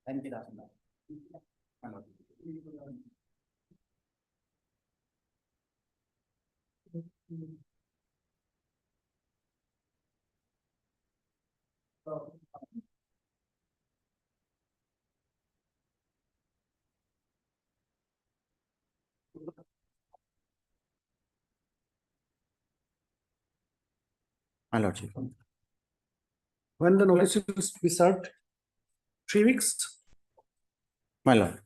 Thank you, my lordship. When the notice will be served? 3 weeks? My lord.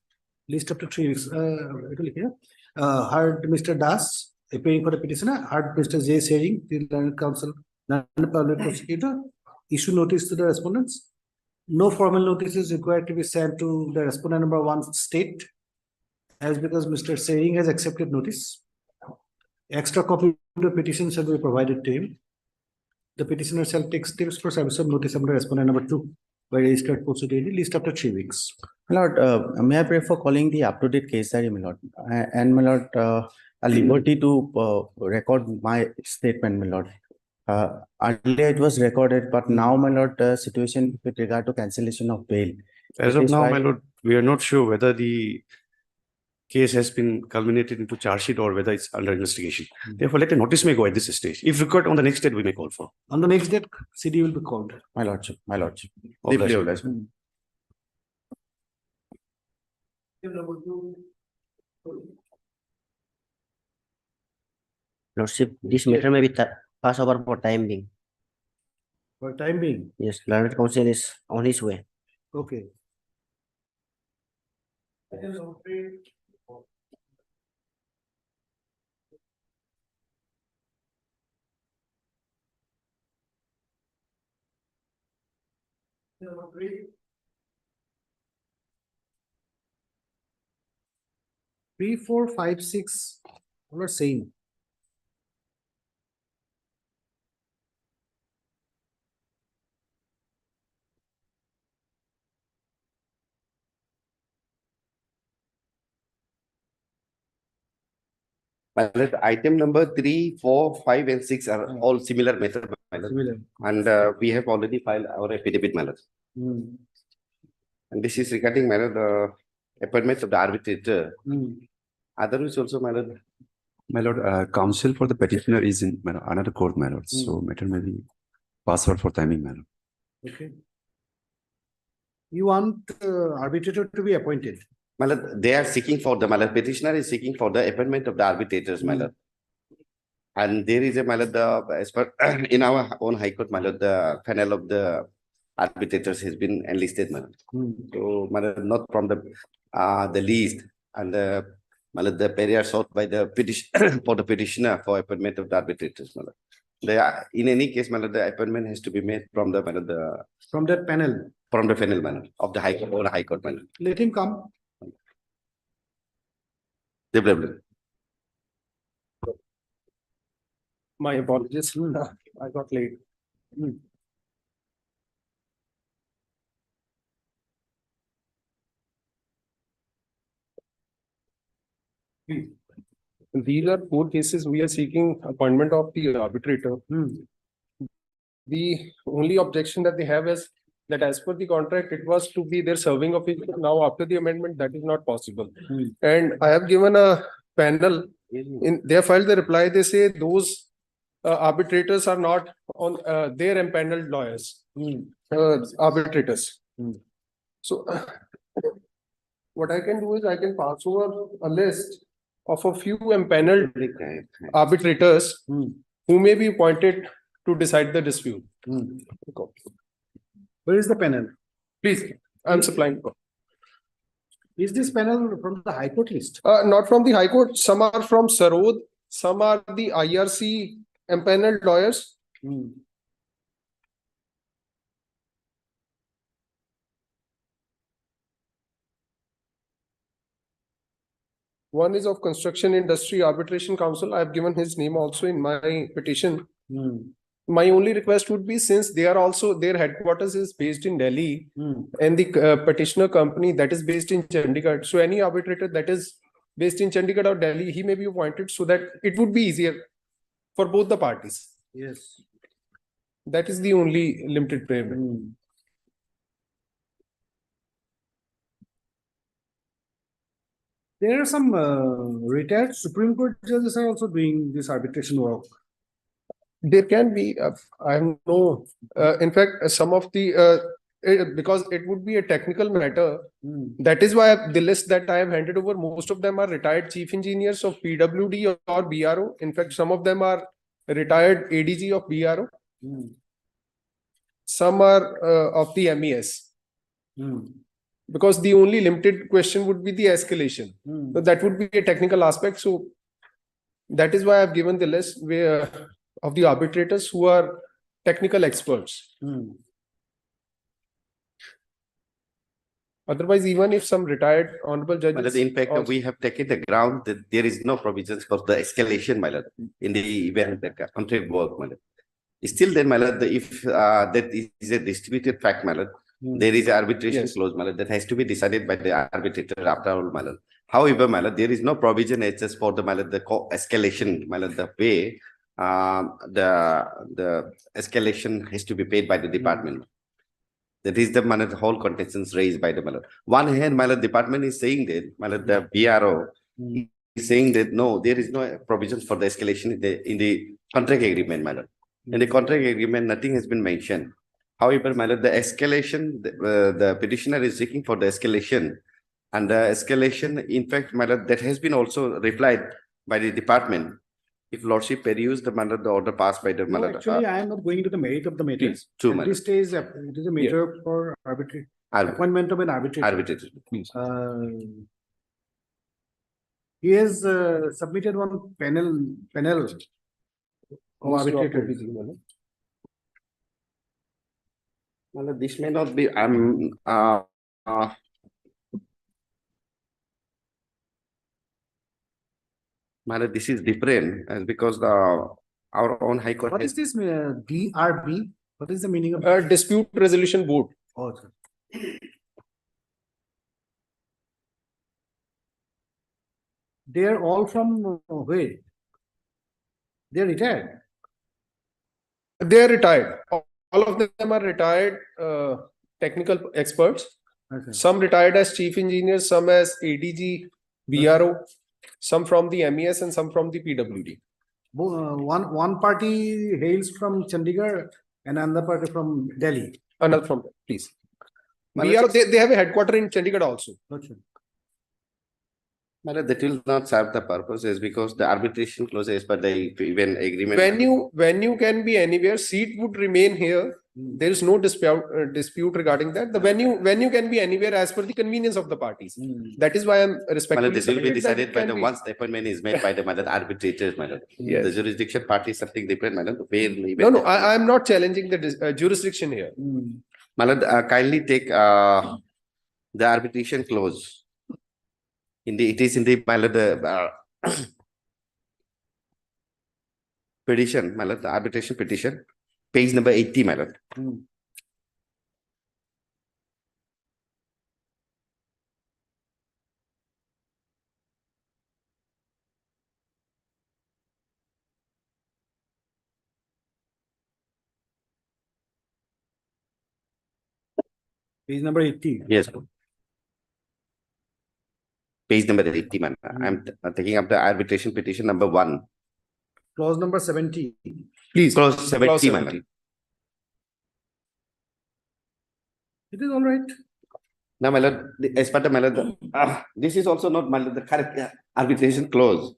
Least up to 3 weeks. It will here. Heard Mr. Das, appearing for the petitioner, heard Mr. J. Sering, the learned counsel, non-public prosecutor, issue notice to the respondents. No formal notice is required to be sent to the respondent number 1 state, as because Mr. Sering has accepted notice. Extra copy of the petition shall be provided to him. The petitioner shall take steps for service of notice under respondent number 2 by registered post daily, least after 3 weeks. My lord, may I pray for calling the up-to-date case diary, my lord? And my lord, a liberty to record my statement, my lord. Earlier it was recorded, but now, my lord, situation with regard to cancellation of bail. As It of is now, why- my lord, we are not sure whether the case has been culminated into charge sheet or whether it's under investigation. Therefore, let a notice may go at this stage. If required, on the next date, we may call for. On the next date, CD will be called. My lordship, my lordship. Obliged. Deeply obliged. Lordship, this matter may be passed over for time being. For time being, Yes, learned counsel is on his way. okay. Three, 4, 5, 6, all are same. My lord, item number 3, 4, 5, and 6 are all similar method, my lord. Similar. And we have already filed our affidavit, my lord. Hmm. And this is regarding, my lord, the appointment of the arbitrator. Hmm. Otherwise also, my lord, My lord, counsel for the petitioner is in another court, my lord. So matter may be passed out for timing, my lord. Okay. You want arbitrator to be appointed? my lord, they are seeking for the, my lord, petitioner is seeking for the appointment of the arbitrators, my lord. And there is a, my lord, as per in our own high court, my lord, the panel of the arbitrators has been enlisted, my lord. Hmm. So, my lord, not from the list and my lord, the barrier sought by the petition for the petitioner for appointment of the arbitrators, my lord. They are, in any case, my lord, the appointment has to be made from the, my lord, From that panel, from the panel, my lord, of the high court or high court, my lord. let him come. My apologies. I got late. These are 4 cases we are seeking appointment of the arbitrator. Hmm. The only objection that they have is that as per the contract, it was to be their serving officer. Now, after the amendment, that is not possible. And I have given a panel, they have filed the reply, they say those arbitrators are not on, their empaneled lawyers, arbitrators. So what I can do is I can pass over a list of a few empaneled arbitrators who may be appointed to decide the dispute. Where is the panel? Please, I'm supplying. Is this panel from the High Court list? Not from the High Court, some are from Sarod, some are the IRC empaneled lawyers. One is of Construction Industry Arbitration Council. I have given his name also in my petition. My only request would be, since they are also, their headquarters is based in Delhi and the petitioner company that is based in Chandigarh. So any arbitrator that is based in Chandigarh or Delhi, he may be appointed so that it would be easier for both the parties. Yes. That is the only limited prayer. There are some retired Supreme Court judges are also doing this arbitration work. There can be, I have no, in fact, some of the, because it would be a technical matter. That is why the list that I have handed over, most of them are retired chief engineers of PWD or BRO. In fact, some of them are retired ADG of BRO. Some are of the MES. Because the only limited question would be the escalation. So that would be a technical aspect. So that is why I've given the list where of the arbitrators who are technical experts. Otherwise, even if some retired honorable But judges. in fact, also- we have taken the ground that there is no provisions for the escalation, my lord, in the event that contract work, my lord. Still then, my lord, if that is a distributed fact, my lord, there is arbitration Yes. clause, my lord, that has to be decided by the arbitrator after all, my lord. However, my lord, there is no provision as just for the, my lord, the escalation, my lord, the way the escalation has to be paid by the department. That is the, my lord, the whole contestants raised by the, my lord. One hand, my lord, department is saying that, my lord, the BRO is saying that no, there is no provisions for the escalation in the contract agreement, my lord. In the contract agreement, nothing has been mentioned. However, my lord, the escalation, the petitioner is seeking for the escalation, and the escalation, in fact, my lord, that has been also replied by the department. If lordship peruse the, my lord, the order passed by the, my No, lord, actually, I am not going into the merit of the matter. please, true, my At this stage, it is a matter for arbitrary appointment of an arbitrator. arbitrator. He has submitted one panel of arbitrators. My lord, this may not be, my lord, this is different because our own high court What has is this DRB? What is the meaning of? Dispute Resolution Board. Oh, sir. They are all from where? They are retired. They are retired. All of them are retired technical experts. Okay. Some retired as chief engineers, some as ADG, BRO, some from the MES and some from the PWD. One party hails from Chandigarh and another party from Delhi. Another from, please. Well, they have a headquarter in Chandigarh also. Okay. my lord, that will not serve the purpose is because the arbitration clause as per the even agreement. Venue can be anywhere. Seat would remain here. There is no dispute regarding that. The venue can be anywhere as per the convenience of the parties. That is why I'm My lord, respectfully this will be submitted that decided it by can the be- once the appointment is made by the, my lord, arbitrators, my lord. Yes. The jurisdiction party is something different, my lord. No, I am not challenging the jurisdiction here. My lord, kindly take the arbitration clause. It is in the, my lord, the petition, my lord, the arbitration petition, page number 80, my lord. Page number 80. Yes. Page number 80, man. I'm taking up the arbitration petition number 1. Clause number 70. Please. Clause 70, Clause my 70. lord. It is all right. Now, my lord, as per the my lord, this is also not my lord, the correct arbitration clause.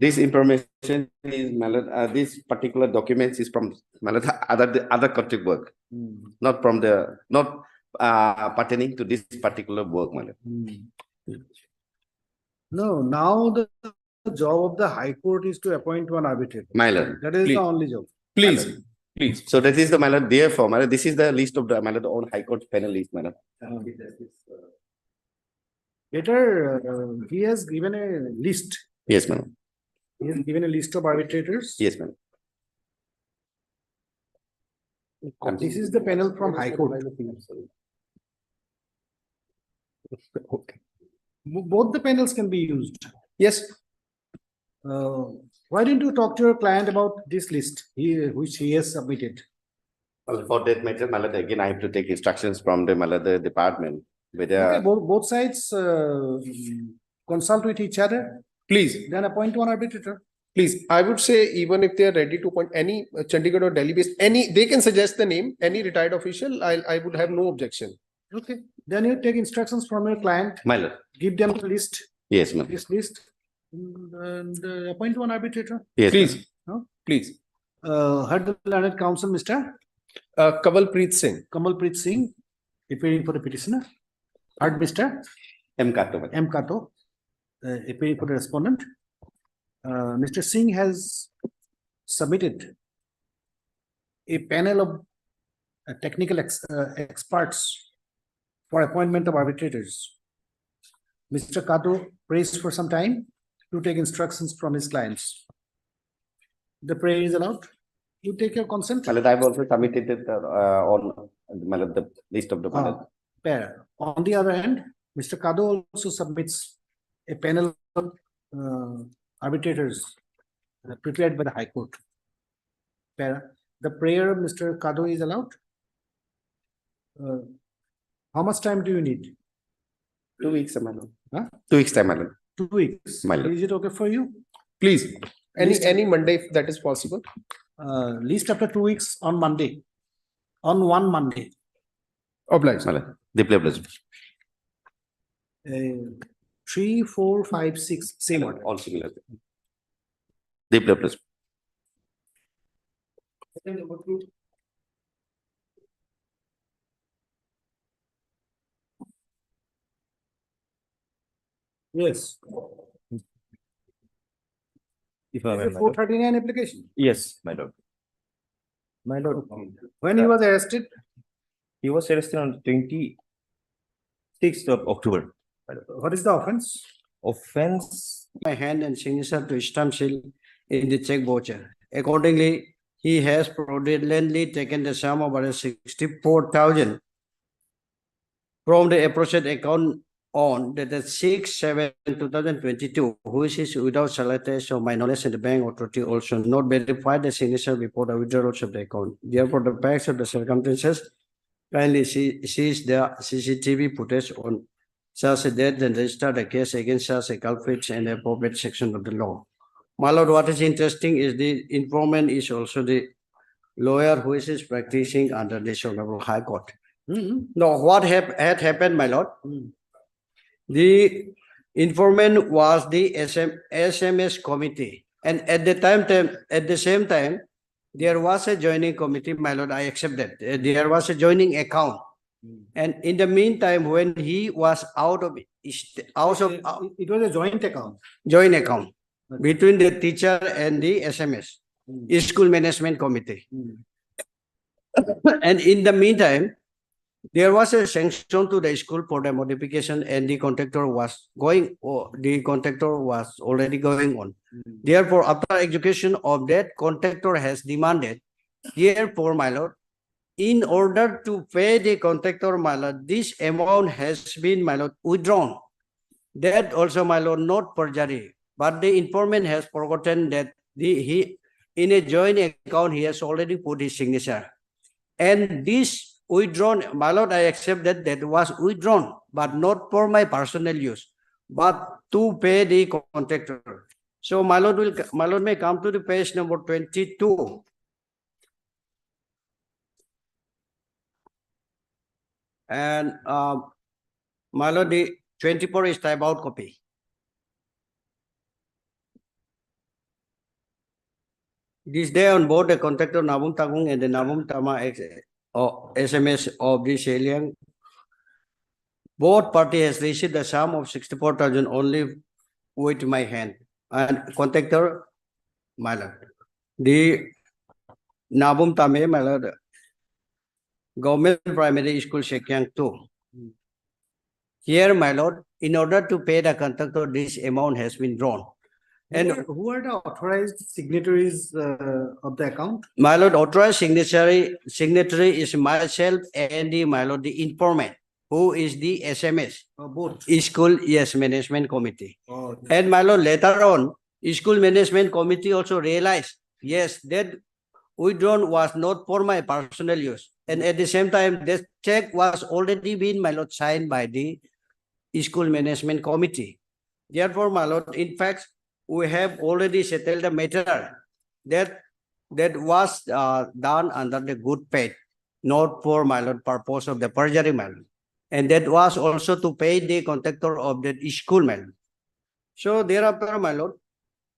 This information is my lord, this particular documents is from my lord, other contract work, not from the not pertaining to this particular work, my lord. No, now the job of the High Court is to appoint one arbitrator. My lord. That is Please. the only job. Please, please. So that is the my lord. Therefore, my lord, this is the list of the my lord, own High Court panel list, my lord. Later, he has given a list. Yes, my lord. He has given a list of arbitrators. Yes, my lord. This is the panel from High Court. Both the panels can be used. Yes, Why didn't you talk to your client about this list which he has submitted? Well, for that matter, my lord, again, I have to take instructions from the my lord, the department. Okay, Whether both sides consult with each other, please, then appoint one arbitrator. please. I would say even if they are ready to appoint any Chandigarh or Delhi based, they can suggest the name, any retired official, I would have no objection. Okay, then you take instructions from your client, my lord. give them the list, Yes, ma'am. this list, and appoint one arbitrator. Yes, ma'am. Please, No? please. Heard the learned counsel, Mr. Kamalpreet Singh. Kamalpreet Singh, appearing for the petitioner. Heard Mr. M. Kato, my lord. M. Kato, appearing for the respondent. Mr. Singh has submitted a panel of technical experts for appointment of arbitrators. Mr. Kato prays for some time to take instructions from his clients. The prayer is allowed. You take your consent. My lord, I've also submitted it on my lord, the list of the my lord. Pair. On the other hand, Mr. Kato also submits a panel of arbitrators prepared by the High Court. Pair. The prayer of Mr. Kato is allowed. How much time do you need? 2 weeks, my lord. Huh? 2 weeks time, my lord. 2 weeks. My lord. Is it okay for you? Please, List- any Monday if that is possible. Least after 2 weeks on Monday. On one Monday. Obliged. My lord. Deeply obliged. 3, 4, 5, 6, same order. All similar. Deeply obliged. Yes. If I may, my lord. 439 application. Yes, my lord. My lord, When he was arrested, he was arrested on 26th of October. what is the offense? Offense, My hand and signature to stamp seal in the check voucher. Accordingly, he has fraudulently taken the sum of about 64,000 from the appropriate account on the 6/7/2022, which is without solicitation of my knowledge, and the bank authority also not verified the signature before the withdrawals of the account. Therefore, the facts of the circumstances kindly sees the CCTV footage on such a date and register the case against such a culprits and the appropriate section of the law. My lord, what is interesting is the informant is also the lawyer who is practicing under this Honorable High Court. Now, what had happened, my lord? The informant was the SMS committee, and at the same time, there was a joining committee, my lord. I accept that. There was a joining account, and in the meantime, when he was out of It was a joint account. joint account between the teacher and the SMS, school management committee. And in the meantime, there was a sanction to the school for the modification, and the contractor was already going on. Therefore, after execution of that, contractor has demanded, therefore, my lord, in order to pay the contractor, my lord, this amount has been, my lord, withdrawn. That also, my lord, not perjury, but the informant has forgotten that he in a joint account he has already put his signature, and this withdrawn. My lord, I accept that that was withdrawn, but not for my personal use, but to pay the contractor. So my lord may come to the page number 22. And my lord, the 24 is type out copy. This day on board the contractor Nabum Tagung and the Nabum Tama SMS of the Sheliang. Both parties has received the sum of 64,000 only with my hand. And contractor, my lord. The Nabum Tame, my lord, Government Primary School Shekyang 2. Here, my lord, in order to pay the contractor, this amount has been drawn. And Who are the authorized signatories of the account? my lord, authorized signatory is myself and the, my lord, the informant, who is the SMS, Both. School, yes, Management Committee. Oh, And my lord, later on, School Management Committee also realized, yes, that withdrawn was not for my personal use. And at the same time, this check was already been, my lord, signed by the School Management Committee. Therefore, my lord, in fact, we have already settled the matter that was done under the good faith, not for, my lord, purpose of the perjury, my lord. And that was also to pay the contractor of the school, my lord. So thereafter, my lord,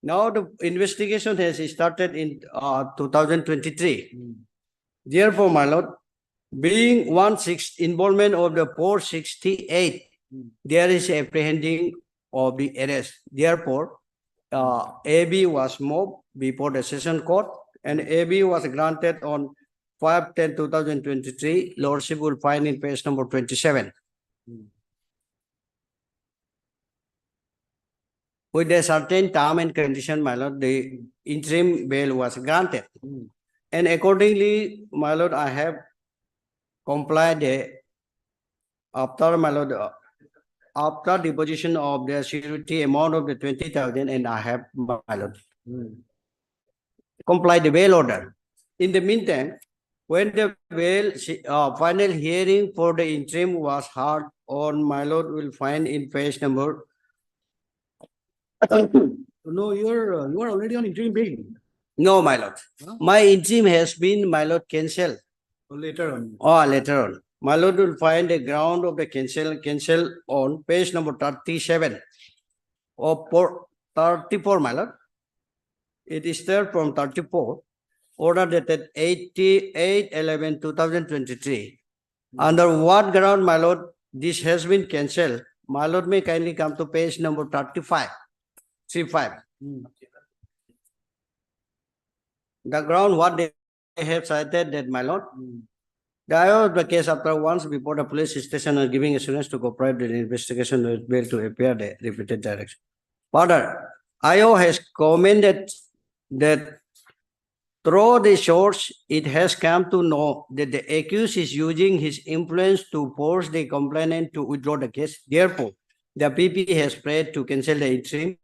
now the investigation has started in 2023. Therefore, my lord, being involvement of the 468, there is apprehending of the arrest. Therefore, AB was moved before the session court, and AB was granted on 5/10/2023. Lordship will find in page number 27. With a certain term and condition, my lord, the interim bail was granted. And accordingly, my lord, I have complied after, my lord, after deposition of the security amount of the 20,000, and I have, my lord, complied the bail order. In the meantime, when the bail final hearing for the interim was heard on, my lord, will find in page number. No, you are already on interim bail. No, my lord. Huh? My interim has been, my lord, cancelled. Later on. Later on. My lord will find a ground of the cancel on page number 37 or 34, my lord. It is there from 34, order dated 88/11/2023. Under what ground, my lord, this has been cancelled? My lord may kindly come to page number 35. 35. The ground what they have cited that, my lord, the IO of the case after once before the police station and giving assurance to cooperate with the investigation with bail to appear the repeated direction. Further, IO has commented that through the source, it has come to know that the accused is using his influence to force the complainant to withdraw the case. Therefore, the PP has prayed to cancel the interim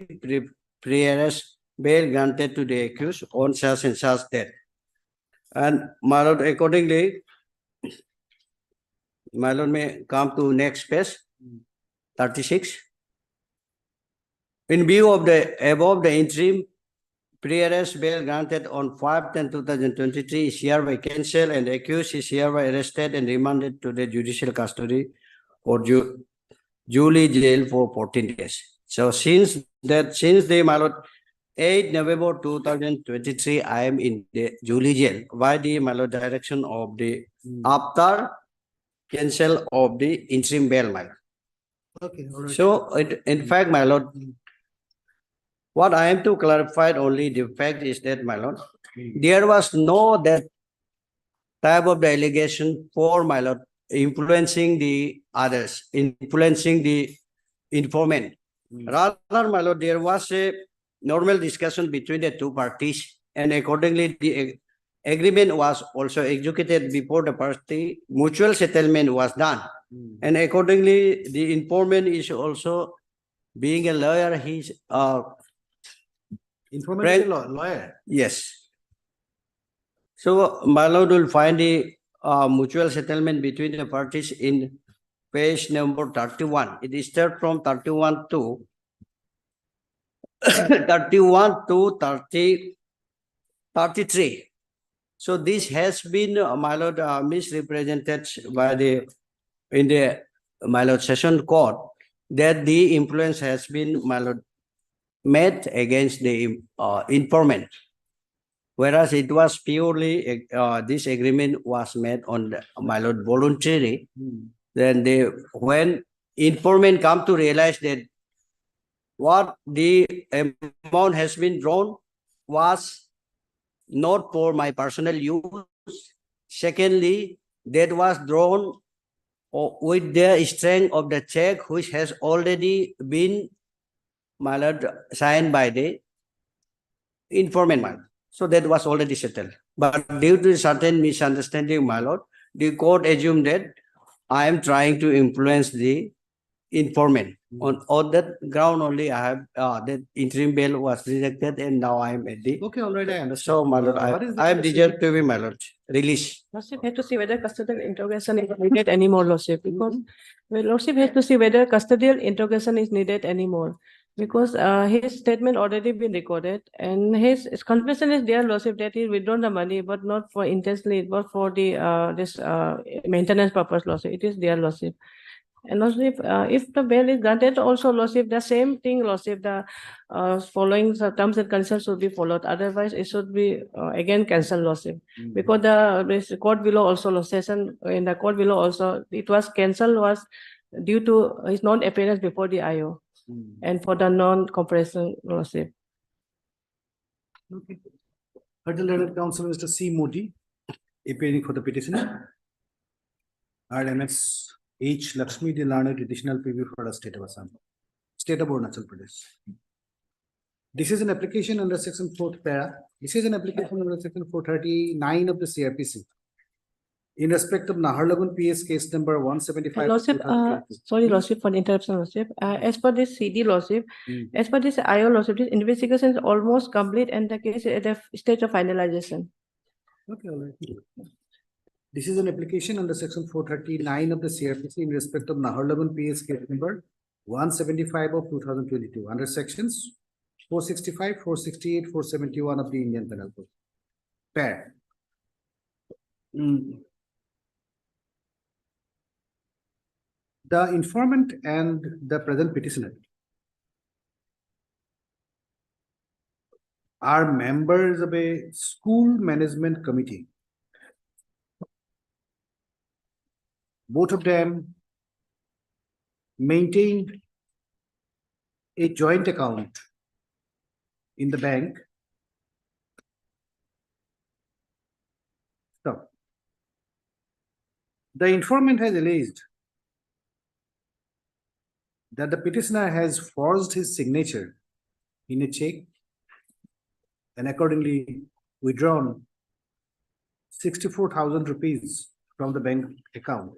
pre-arrest bail granted to the accused on such and such date. And my lord, accordingly, my lord may come to next page, 36. In view of the above, the interim pre-arrest bail granted on 5/10/2023 is hereby cancelled, and the accused is hereby arrested and remanded to the judicial custody or Julie jail for 14 days. So since the, my lord, 8 November 2023, I am in the Julie jail by the, my lord, direction of the after cancel of the interim bail, my lord. Okay, all right. So in fact, my lord, what I am to clarify only the fact is that, my lord, there was no that type of the allegation for, my lord, influencing the others, influencing the informant. Rather, my lord, there was a normal discussion between the two parties, and accordingly, the agreement was also executed before the party mutual settlement was done. And accordingly, the informant is also being a lawyer, he's Informant is a lawyer. yes. So my lord will find the mutual settlement between the parties in page number 31. It starts from 31 to 31 to 33. So this has been, my lord, misrepresented by in the, my lord, session court, that the influence has been, my lord, made against the informant. Whereas it was purely, this agreement was made on, my lord, voluntary. Then when informant come to realize that what the amount has been drawn was not for my personal use. Secondly, that was drawn with the strength of the check, which has already been, my lord, signed by the informant. So that was already settled. But due to certain misunderstanding, my lord, the court assumed that I am trying to influence the informant. On that ground only, I have that interim bail was rejected, and now I am at the. Okay, all right, I understand. So, my lord, What is the I am procedure? deserved to be, my lord, released. Lordship had to see whether custodial interrogation is needed anymore, Lordship, because well, Lordship has to see whether custodial interrogation is needed anymore. Because his statement already been recorded, and his confession is there, Lordship, that he withdrawn the money, but not for intensely, but for the this maintenance purpose, Lordship. It is there, Lordship. And Lordship, if the bail is granted, also Lordship, the same thing, Lordship, the following the terms and conditions should be followed. Otherwise, it should be again cancelled, Lordship. Because this court below also, Lord, session in the court below also, it was cancelled was due to his non-appearance before the IO and for the non-comparison, Lordship. Okay. Heard the learned counsel, Mr. C. Modi, appearing for the petitioner. RMS H. Lakshmi, the learned additional preview for the state of Assam, state of Arunachal Pradesh. This is an application under section 4th para. This is an application under section 439 of the CRPC. In respect of Naharlagun PS case number 175. Lordship, sorry, Lordship, for the interruption, Lordship. As per this CD, Lordship, as per this IO, Lordship, this investigation is almost complete and the case is at the stage of finalization. Okay, all right. This is an application under section 439 of the CRPC in respect of Naharlagun PS case number 175 of 2022 under sections 465, 468, 471 of the Indian Penal Code. Pair. The informant and the present petitioner are members of a school management committee. Both of them maintained a joint account in the bank. So, the informant has alleged that the petitioner has forged his signature in a check and accordingly withdrawn 64,000 rupees from the bank account.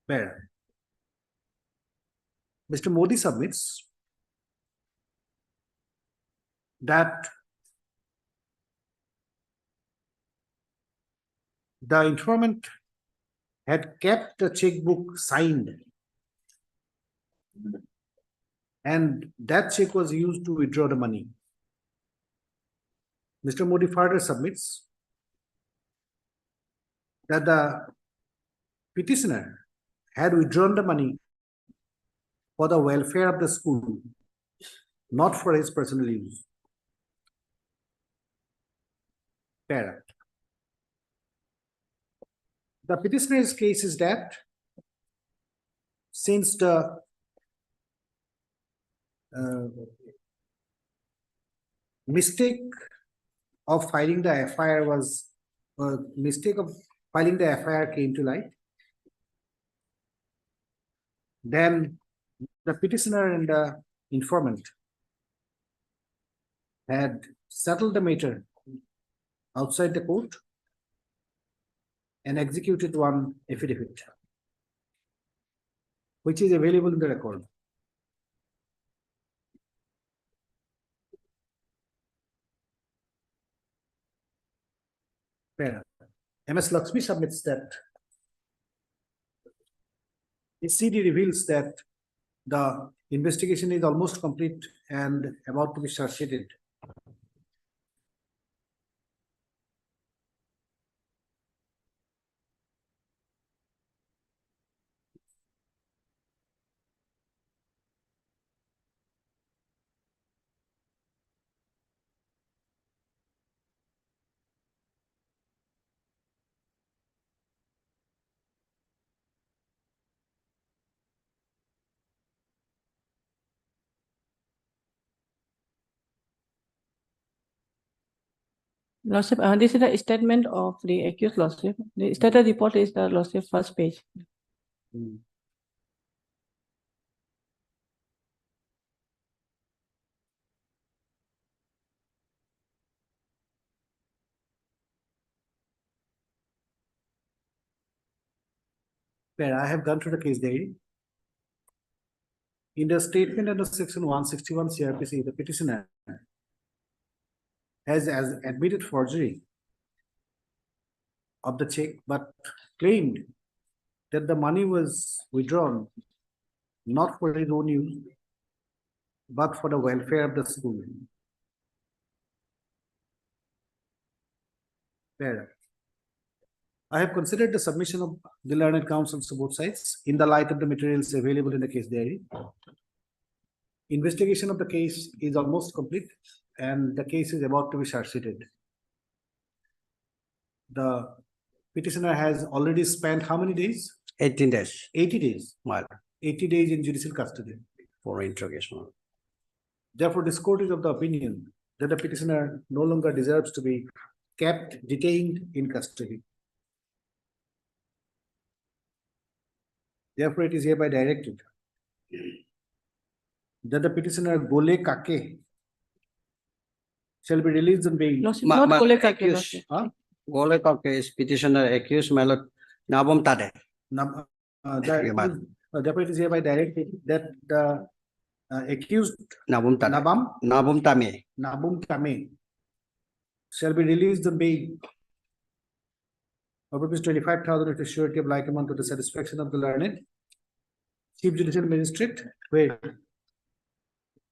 Where Mr. Modi submits that the informant had kept the checkbook signed and that check was used to withdraw the money. Mr. Modi further submits that the petitioner had withdrawn the money for the welfare of the school, not for his personal use. Para. The petitioner's case is that since the mistake of filing the FIR was mistake of filing the FIR came to light, then the petitioner and the informant had settled the matter outside the court and executed one affidavit, which is available in the record. MS Lakshmi submits that the CD reveals that the investigation is almost complete and about to be charge-sheeted. Lordship, this is the statement of the accused, Lordship. The status report is the Lordship first page. Where I have gone through the case diary. In the statement under section 161 CRPC, the petitioner has admitted forgery of the check, but claimed that the money was withdrawn not for his own use, but for the welfare of the school. Where I have considered the submission of the learned counsels to both sides in the light of the materials available in the case diary. Investigation of the case is almost complete and the case is about to be charge-sheeted. The petitioner has already spent how many days? 18 days, 80 days. well, 80 days in judicial custody. for interrogation. Therefore, this court is of the opinion that the petitioner no longer deserves to be kept detained in custody. Therefore, it is hereby directed that the petitioner Gole Kake shall be released on bail. Lordship, Ma- not ma- Gole Kake, accused. Lordship. Huh? Gole Kake is petitioner accused, my lord, Nabom Tade. Therefore, it is hereby directed that the accused Nabom Tade. Nabom Tame. Nabum Tame shall be released on bail of rupees 25,000 with a surety of like amount to the satisfaction of the learned Chief Judicial Magistrate, where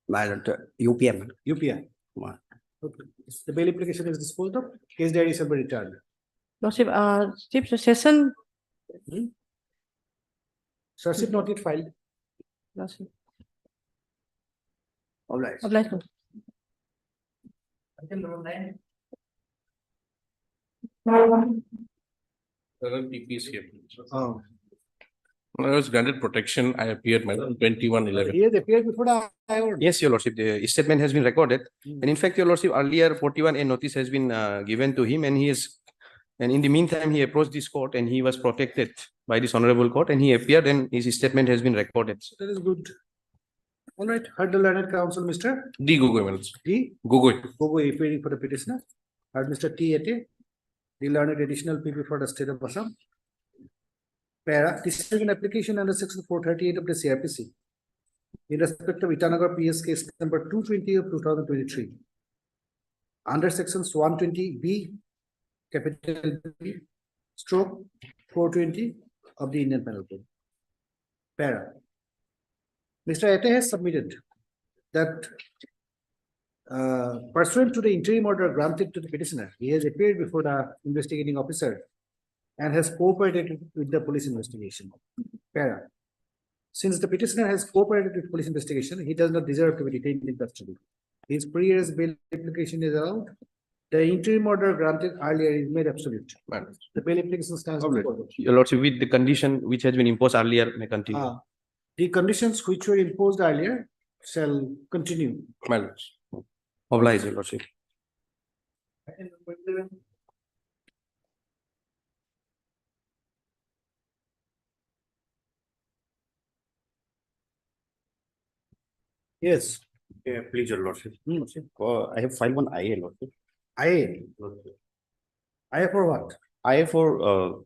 My lord, UPM. UPI. Wow. Okay. The bail application is disposed of, case diary shall be returned. Lordship, Chief Session, Charge not yet filed. Lordship. All right. Obliged, Lordship. TP is here. Oh. When I was granted protection, I appeared, madam, 21/11. He has appeared before the High Court. Yes, your lordship, the statement has been recorded. Hmm. And in fact, your lordship, earlier 41A notice has been given to him and and in the meantime, he approached this court and he was protected by this honorable court and he appeared and his statement has been recorded. That is good. All right, heard the learned counsel, Mr. D. Gogoi, madam. D. Gogoi. Gogoi appearing for the petitioner. Heard Mr. T. Ete, the learned additional PP for the state of Assam. Para, this is an application under section 438 of the CRPC in respect of Itanagar PS case number 220 of 2023. Under sections 120B, capital B, stroke 420 of the Indian Penal Code. Para. Mr. Ete has submitted that pursuant to the interim order granted to the petitioner, he has appeared before the investigating officer and has cooperated with the police investigation. Para. Since the petitioner has cooperated with police investigation, he does not deserve to be detained in custody. His pre-arrest bail application is allowed. The interim order granted earlier is made absolute. Madam. The bail application stands. Obliged. before you. Your lordship, with the condition which has been imposed earlier may continue. The conditions which were imposed earlier shall continue. Madam. Obliged, your lordship. Yes. Yeah, please, your lordship. Hmm. I have filed one IA, lordship. I for what? IA for,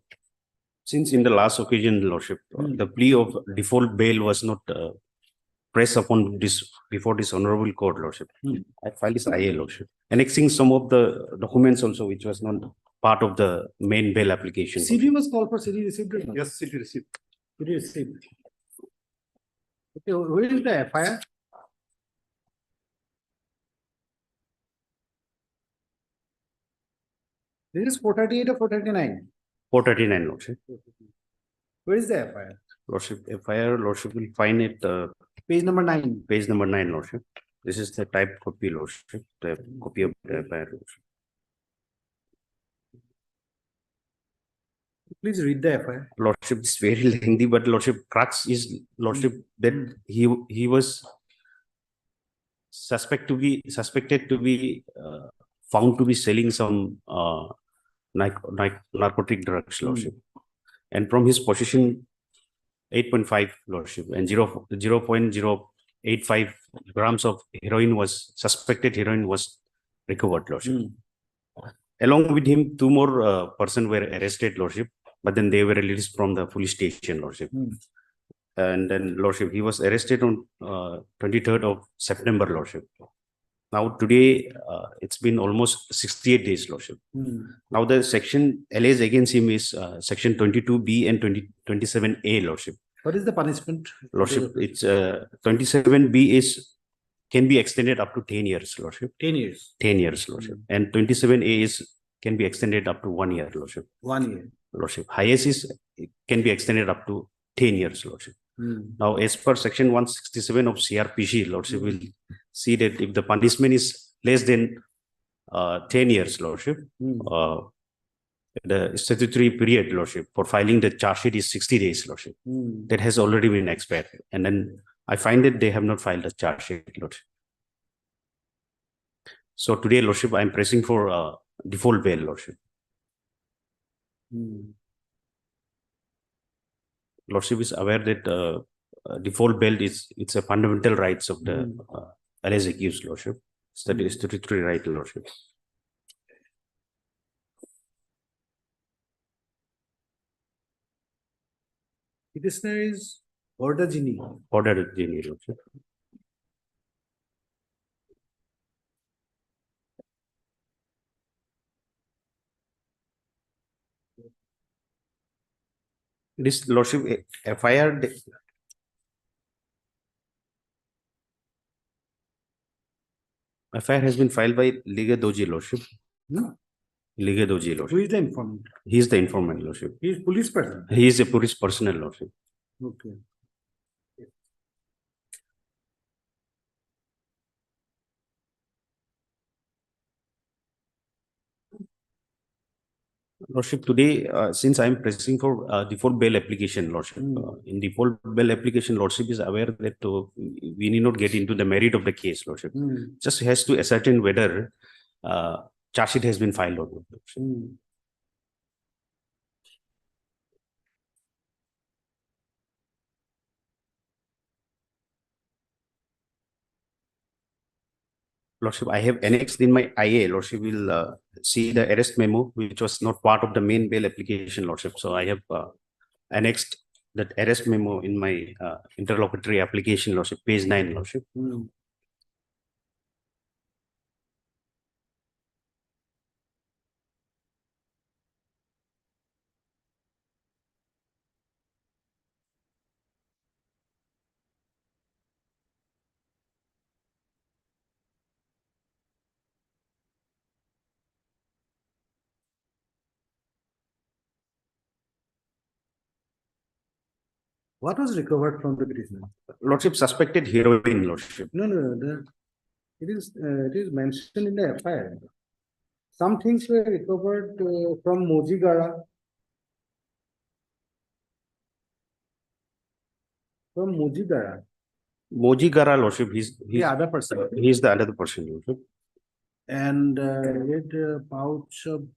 since in the last occasion, lordship, the plea of default bail was not pressed upon this, before this honorable court, lordship. I filed this IA, lordship, annexing some of the documents also which was not part of the main bail application. CD was called for, CD received it. Yes, city receipt. CD received. Okay, where is the FIR? This is 438 or 439? 439, Lordship. Where is the FIR? Lordship, FIR, Lordship will find it, Page number 9. page number 9, Lordship. This is the type copy, Lordship, the copy of the FIR, Lordship. Please read the FIR. Lordship is very lengthy, but Lordship crux is, Lordship, that he was suspected to be found to be selling some narcotic drugs, Lordship. And from his possession, 8.5, Lordship, and 0.085 grams of heroin was, suspected heroin was recovered, Lordship. Along with him, two more persons were arrested, Lordship, but then they were released from the police station, Lordship. And then, Lordship, he was arrested on 23rd of September, Lordship. Now today, it's been almost 68 days, Lordship. Now the section alleged against him is section 22B and 27A, Lordship. What is the punishment? Lordship, it's 27B can be extended up to 10 years, Lordship. 10 years. 10 years, Lordship. And 27A can be extended up to 1 year, Lordship. 1 year. Lordship. Highest can be extended up to 10 years, Lordship. Now, as per section 167 of CRPC, Lordship will see that if the punishment is less than 10 years, Lordship, the statutory period, Lordship, for filing the charge sheet is 60 days, Lordship. That has already been expired. And then I find that they have not filed a charge sheet, Lordship. So today, Lordship, I am pressing for default bail, Lordship. Lordship is aware that default bail it's a fundamental rights of the alleged accused, Lordship. It's the statutory right, Lordship. Petitioner is Order Jini. Order Jini, Lordship. This, Lordship, FIR has been filed by Liga Doji, Lordship. Liga Doji, Lordship. Who is the informant? He is the informant, Lordship. He is police person. He is a police personnel, Lordship. Okay. Lordship, today, since I am pressing for default bail application, Lordship, in default bail application, Lordship is aware that we need not get into the merit of the case, Lordship. Just has to ascertain whether charge sheet has been filed or not, Lordship. Lordship, I have annexed in my IA, Lordship will see the arrest memo, which was not part of the main bail application, Lordship. So I have annexed that arrest memo in my interlocutory application, Lordship, page 9, Lordship. What was recovered from the petitioner? Lordship, suspected heroin, Lordship. No, it is mentioned in the FIR. Some things were recovered from Mojigara. From Mojigara. Mojigara, Lordship, he's The other person. He's the other person, Lordship. And pouch of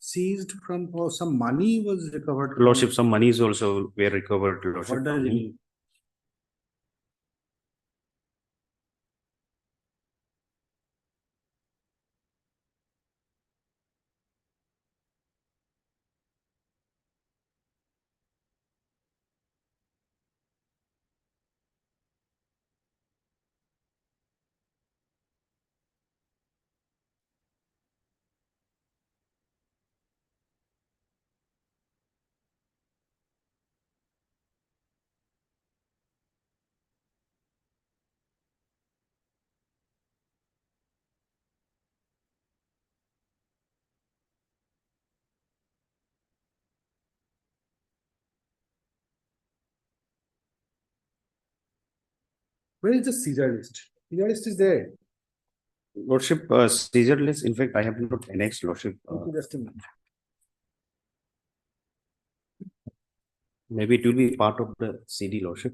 seized from, or some money was recovered. from- Lordship, some monies also were recovered, Lordship. Order Jini. Where is the Caesar list? Caesar list is there. Lordship, seizure list, in fact, I have not annexed, Lordship. Okay, just a minute. Maybe it will be part of the CD, Lordship.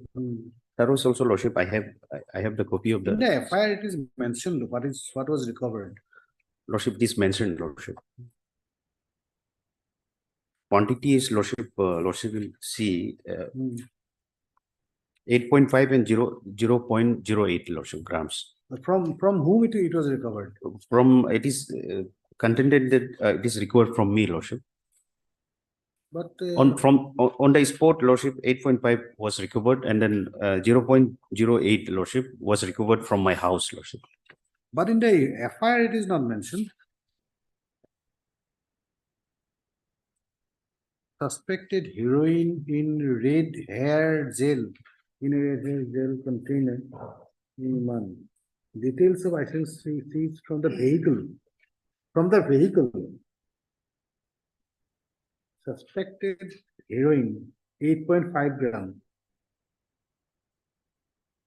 That was also, Lordship, I have the copy of In the, the FIR, it is mentioned what was recovered. Lordship, this mentioned, Lordship. Quantity is, Lordship, Lordship will see, 8.5 and 0.08, Lordship, grams. From whom it was recovered? From, it is contended that it is recovered from me, Lordship. But On the spot, Lordship, 8.5 was recovered, and then 0.08, Lordship, was recovered from my house, Lordship. but in the FIR, it is not mentioned. Suspected heroin in red hair gel, in a red hair gel container in one. Details of items seized from the vehicle. From the vehicle. Suspected heroin, 8.5 gram.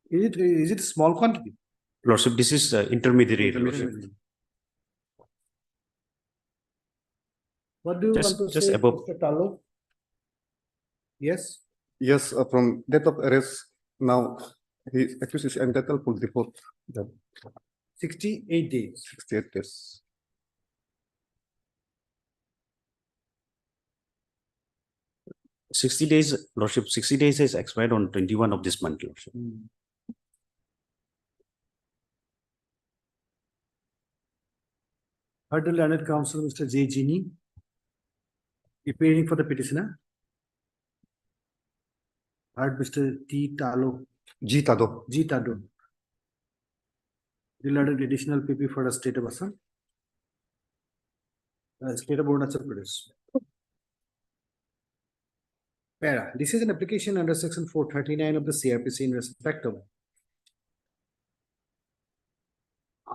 Is it small quantity? Lordship, this is intermediary, Lordship. What do you want Just- to just say, above. Mr. Talo? Yes, Yes, from date of arrest now, he accused is entitled for deport. 68 days. 68 days. Sixty days, Lordship, 60 days is expired on 21 of this month, Lordship. Heard the learned counsel, Mr. J. Gini, appearing for the petitioner. Heard Mr. T. Talo, G Tado. G. Tado. The learned additional PP for the state of Assam. State of Arunachal Pradesh. Para, this is an application under section 439 of the CRPC in respect of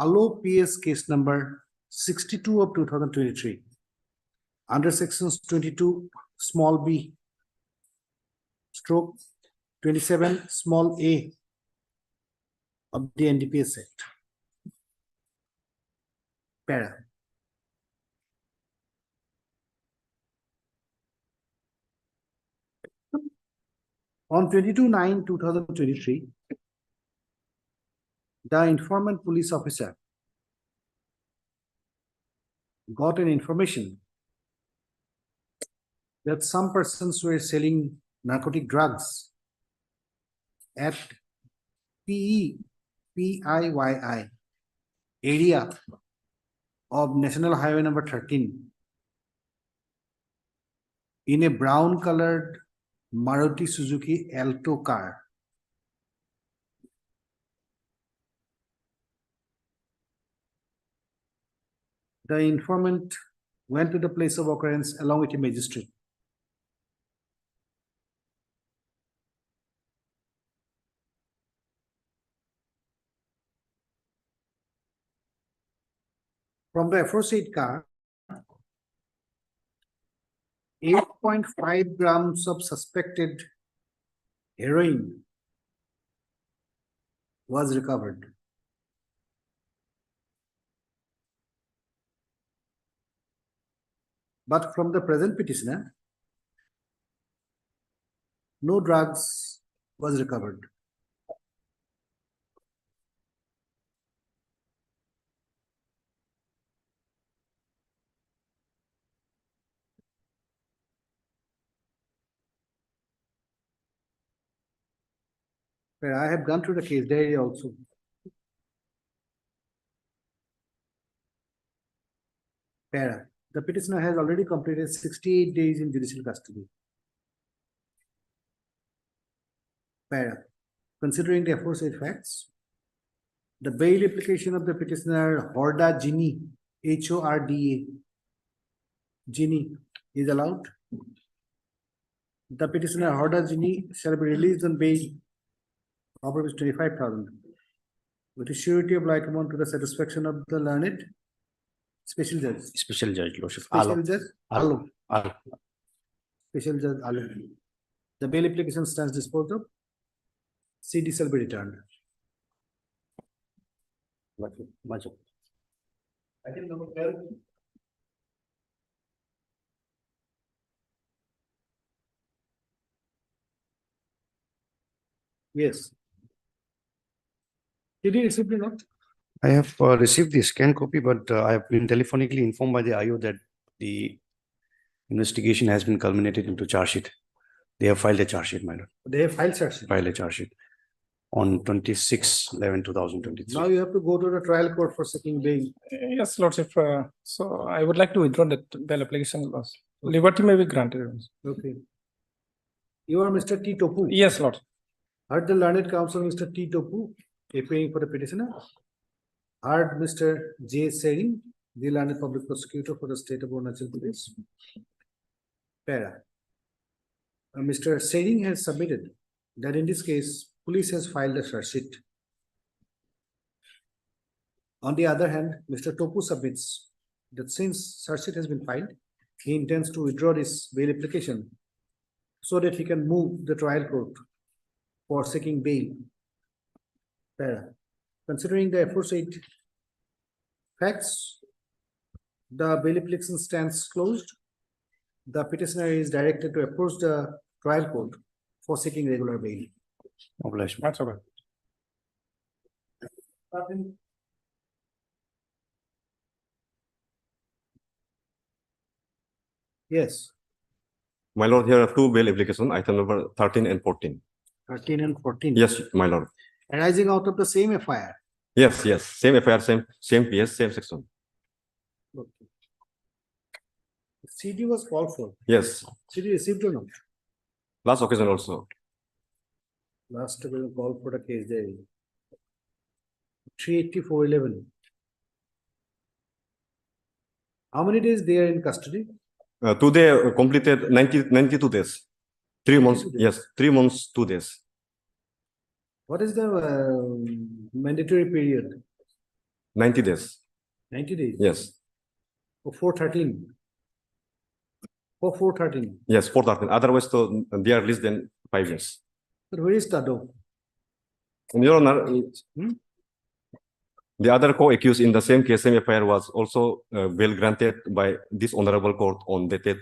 Alo PS case number 62 of 2023. Under sections 22 small b stroke 27 small a of the NDPS Act. Para. On 22/9/2023, the informant police officer got an information that some persons were selling narcotic drugs at PIYI area of National Highway number 13 in a brown colored Maruti Suzuki Alto car. The informant went to the place of occurrence along with a magistrate. From the aforesaid car, 8.5 grams of suspected heroin was recovered. But from the present petitioner, no drugs was recovered. Where I have gone through the case diary also. Para, the petitioner has already completed 68 days in judicial custody. Para, considering the aforesaid facts, the bail application of the petitioner Horda Gini, Horda Gini, is allowed. The petitioner Horda Gini shall be released on bail of rupees 25,000 with a surety of like amount to the satisfaction of the learned special judge. Special Judge, Lordship. Special Judge Alo. Alo. Special Judge Alo. The bail application stands disposed of. CD shall be returned. Majid. Item number 12. Yes. Did you receive the note? I have received the scanned copy, but I have been telephonically informed by the IO that the investigation has been culminated into charge sheet. They have filed a charge sheet, my lord, They have filed search. filed a charge sheet on 26/11/2023. Now you have to go to the trial court for seeking bail. Yes, Lordship. So I would like to withdraw that bail application. Liberty may be granted. Okay. You are Mr. T. Topu. Yes, Lord. Heard the learned counsel, Mr. T. Topu, appearing for the petitioner. Heard Mr. J. Sering, the learned public prosecutor for the state of Arunachal Pradesh. Para. Mr. Sering has submitted that in this case, police has filed a search sheet. On the other hand, Mr. Topu submits that since search sheet has been filed, he intends to withdraw this bail application so that he can move the trial court for seeking bail. Para. Considering the aforesaid facts, the bail application stands closed. The petitioner is directed to approach the trial court for seeking regular bail. Obliged. That's okay. Yes, My lord, here are two bail application, item number 13 and 14. 13 and 14. Yes, my lord. Arising out of the same FIR. Yes, yes, same FIR, same PS, same section. Okay. CD was called for. Yes, CD received or not? last occasion also. Last call for the case there. 38411. How many days they are in custody? Today completed 92 days. 3 months, 92 days. yes, 3 months, 2 days. What is the mandatory period? 90 days. 90 days? Yes, For 413. For 413. yes, 413. Otherwise, they are less than 5 years. But where is Tado? And Your Honor, the other co-accused in the same case, same FIR, was also bail granted by this honorable court on dated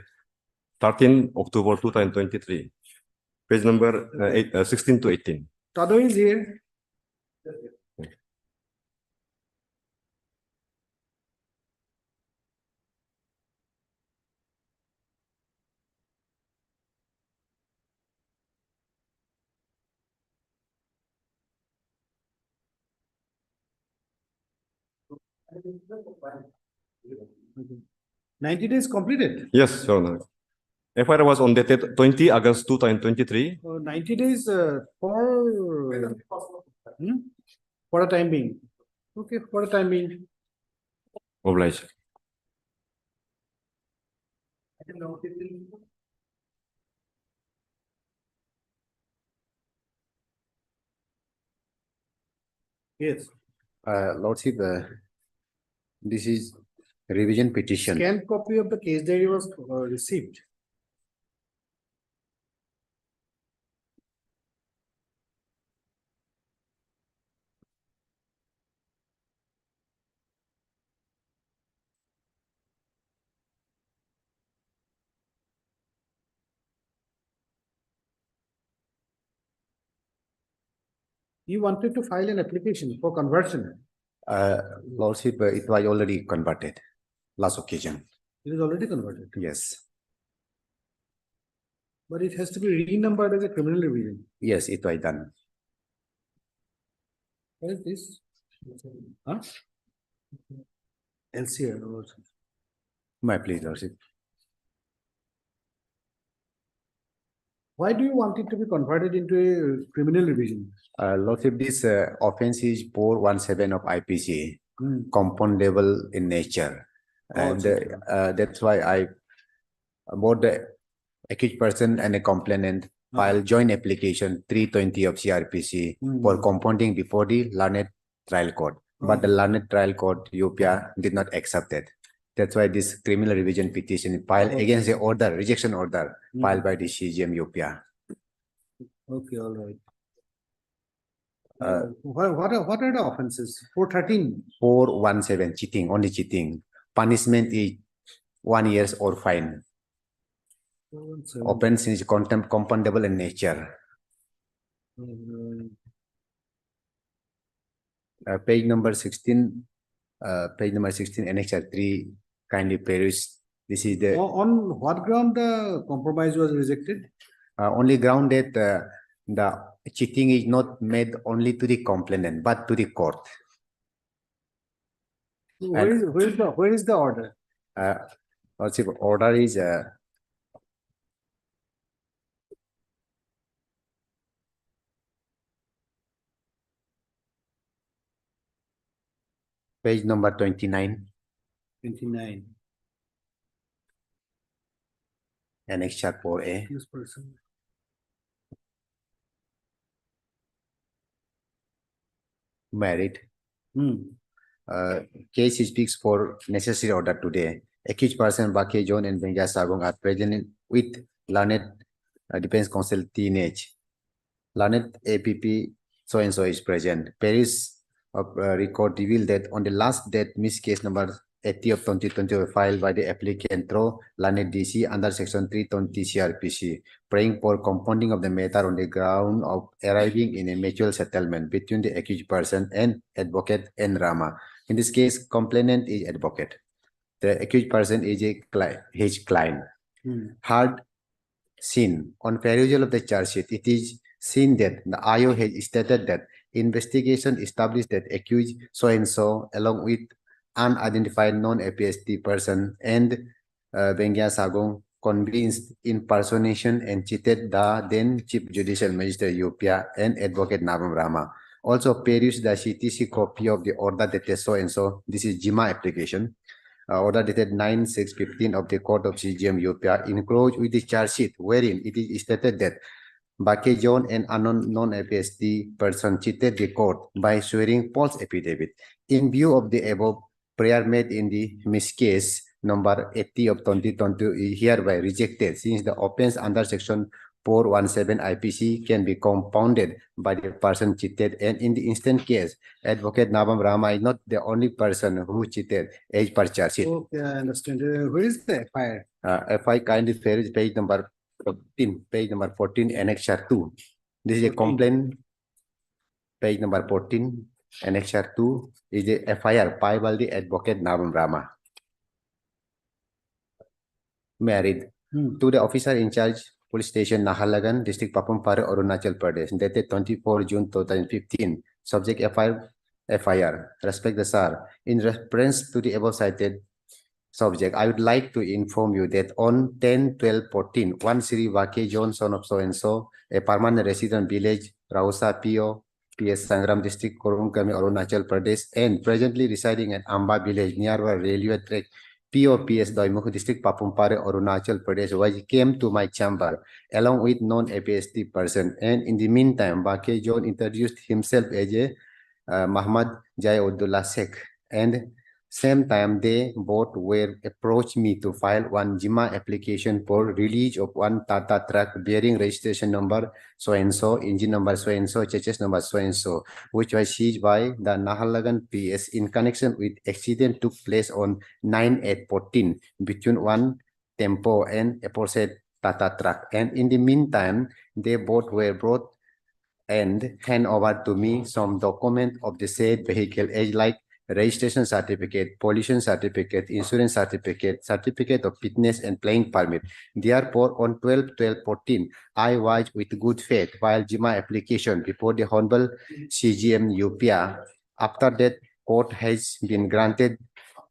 13 October 2023. Page number 16 to 18. Tado is here. Okay. 90 days completed. Yes, Your Honor. FIR was on dated 20 August 2023. 90 days for for the time being. Okay, for the time being. Obliged. Yes. Lordship, this is revision petition. Scanned copy of the case diary was received. You wanted to file an application for conversion. Lordship, it was already converted last occasion. It is already converted, Yes, but it has to be renumbered as a criminal revision. yes, it was done. What is this? Huh? LCR. also. My please, Lordship. Why do you want it to be converted into a criminal revision? Lordship, this offense is 417 of IPC, compoundable in nature. And that's why I, both the accused person and a complainant file joint application 320 of CRPC for compounding before the learned trial court. But the learned trial court, UPR, did not accept it. That's why this criminal revision petition filed against the order, rejection order, filed by the CGM UPR. Okay, all right. What are the offenses? 413. 417 cheating, only cheating. Punishment is 1 year or fine. 417. Offense is contempt compoundable in nature. Page number 16, annexure 3, kindly peruse. This is the On what ground the compromise was rejected? only ground that the cheating is not made only to the complainant but to the court. Where is the order? Also, order is page number 29, 29. annexure 4A. This person. Married. Case speaks for necessary order today. Accused person Bake John and Benga Sagong are present with learned defense counsel teenage. Learned APP so and so is present. Paris of record revealed that on the last date, Miss case number 80 of 2020 filed by the applicant through learned DC under section 320 CRPC, praying for compounding of the matter on the ground of arriving in a mutual settlement between the accused person and advocate N. Rama. In this case, complainant is advocate. The accused person is his client. Hard seen on perusal of the charge sheet, it is seen that the IO has stated that investigation established that accused so and so along with unidentified non-APST person and Bengia Sagong convinced impersonation and cheated the then Chief Judicial Magistrate Yupia and Advocate Navam Rama. Also peruse the CTC copy of the order dated so and so. This is JIMA application. Order dated 9/6/15 of the Court of CGM Yupia enclosed with the charge sheet wherein it is stated that Bake John and unknown non-APST person cheated the court by swearing false affidavit. In view of the above, prayer made in the Miss case number 80 of 2020 is hereby rejected since the offense under section 417 IPC can be compounded by the person cheated, and in the instant case, Advocate Navam Rama is not the only person who cheated as per charge sheet. Okay, I understand. Where is the FIR? FI kindly peruse page number 14, annexure 2. This is a complaint. Page number 14, annexure 2 is the FIR filed by the Advocate Navam Rama. Married to the officer in charge, Police Station Nahalaghan, District Papumpare, Arunachal Pradesh, dated 24 June 2015. Subject FIR. Respect the sir. In reference to the above cited subject, I would like to inform you that on 10/12/14, one Sri Bake John, son of so and so, a permanent resident village, Rausa PO, PS Sangram District, Kurungkami, Arunachal Pradesh, and presently residing at Amba village nearby railway track, POPS Doimukh District, Papumpare, Arunachal Pradesh, came to my chamber along with non-APST person, and in the meantime, Bake John introduced himself as a Muhammad Jayauddullah Sheikh, and same time they both were approached me to file one JIMA application for release of one Tata truck bearing registration number so and so, engine number so and so, chassis number so and so, which was seized by the Nahalaghan PS in connection with accident took place on 9/8/14 between one tempo and aforesaid Tata truck. And in the meantime, they both were brought and hand over to me some document of the said vehicle as like registration certificate, pollution certificate, insurance certificate, certificate of fitness and playing permit. Therefore, on 12/12/14, I was with good faith filed JIMA application before the Honorable CGM Yupia. After that, court has been granted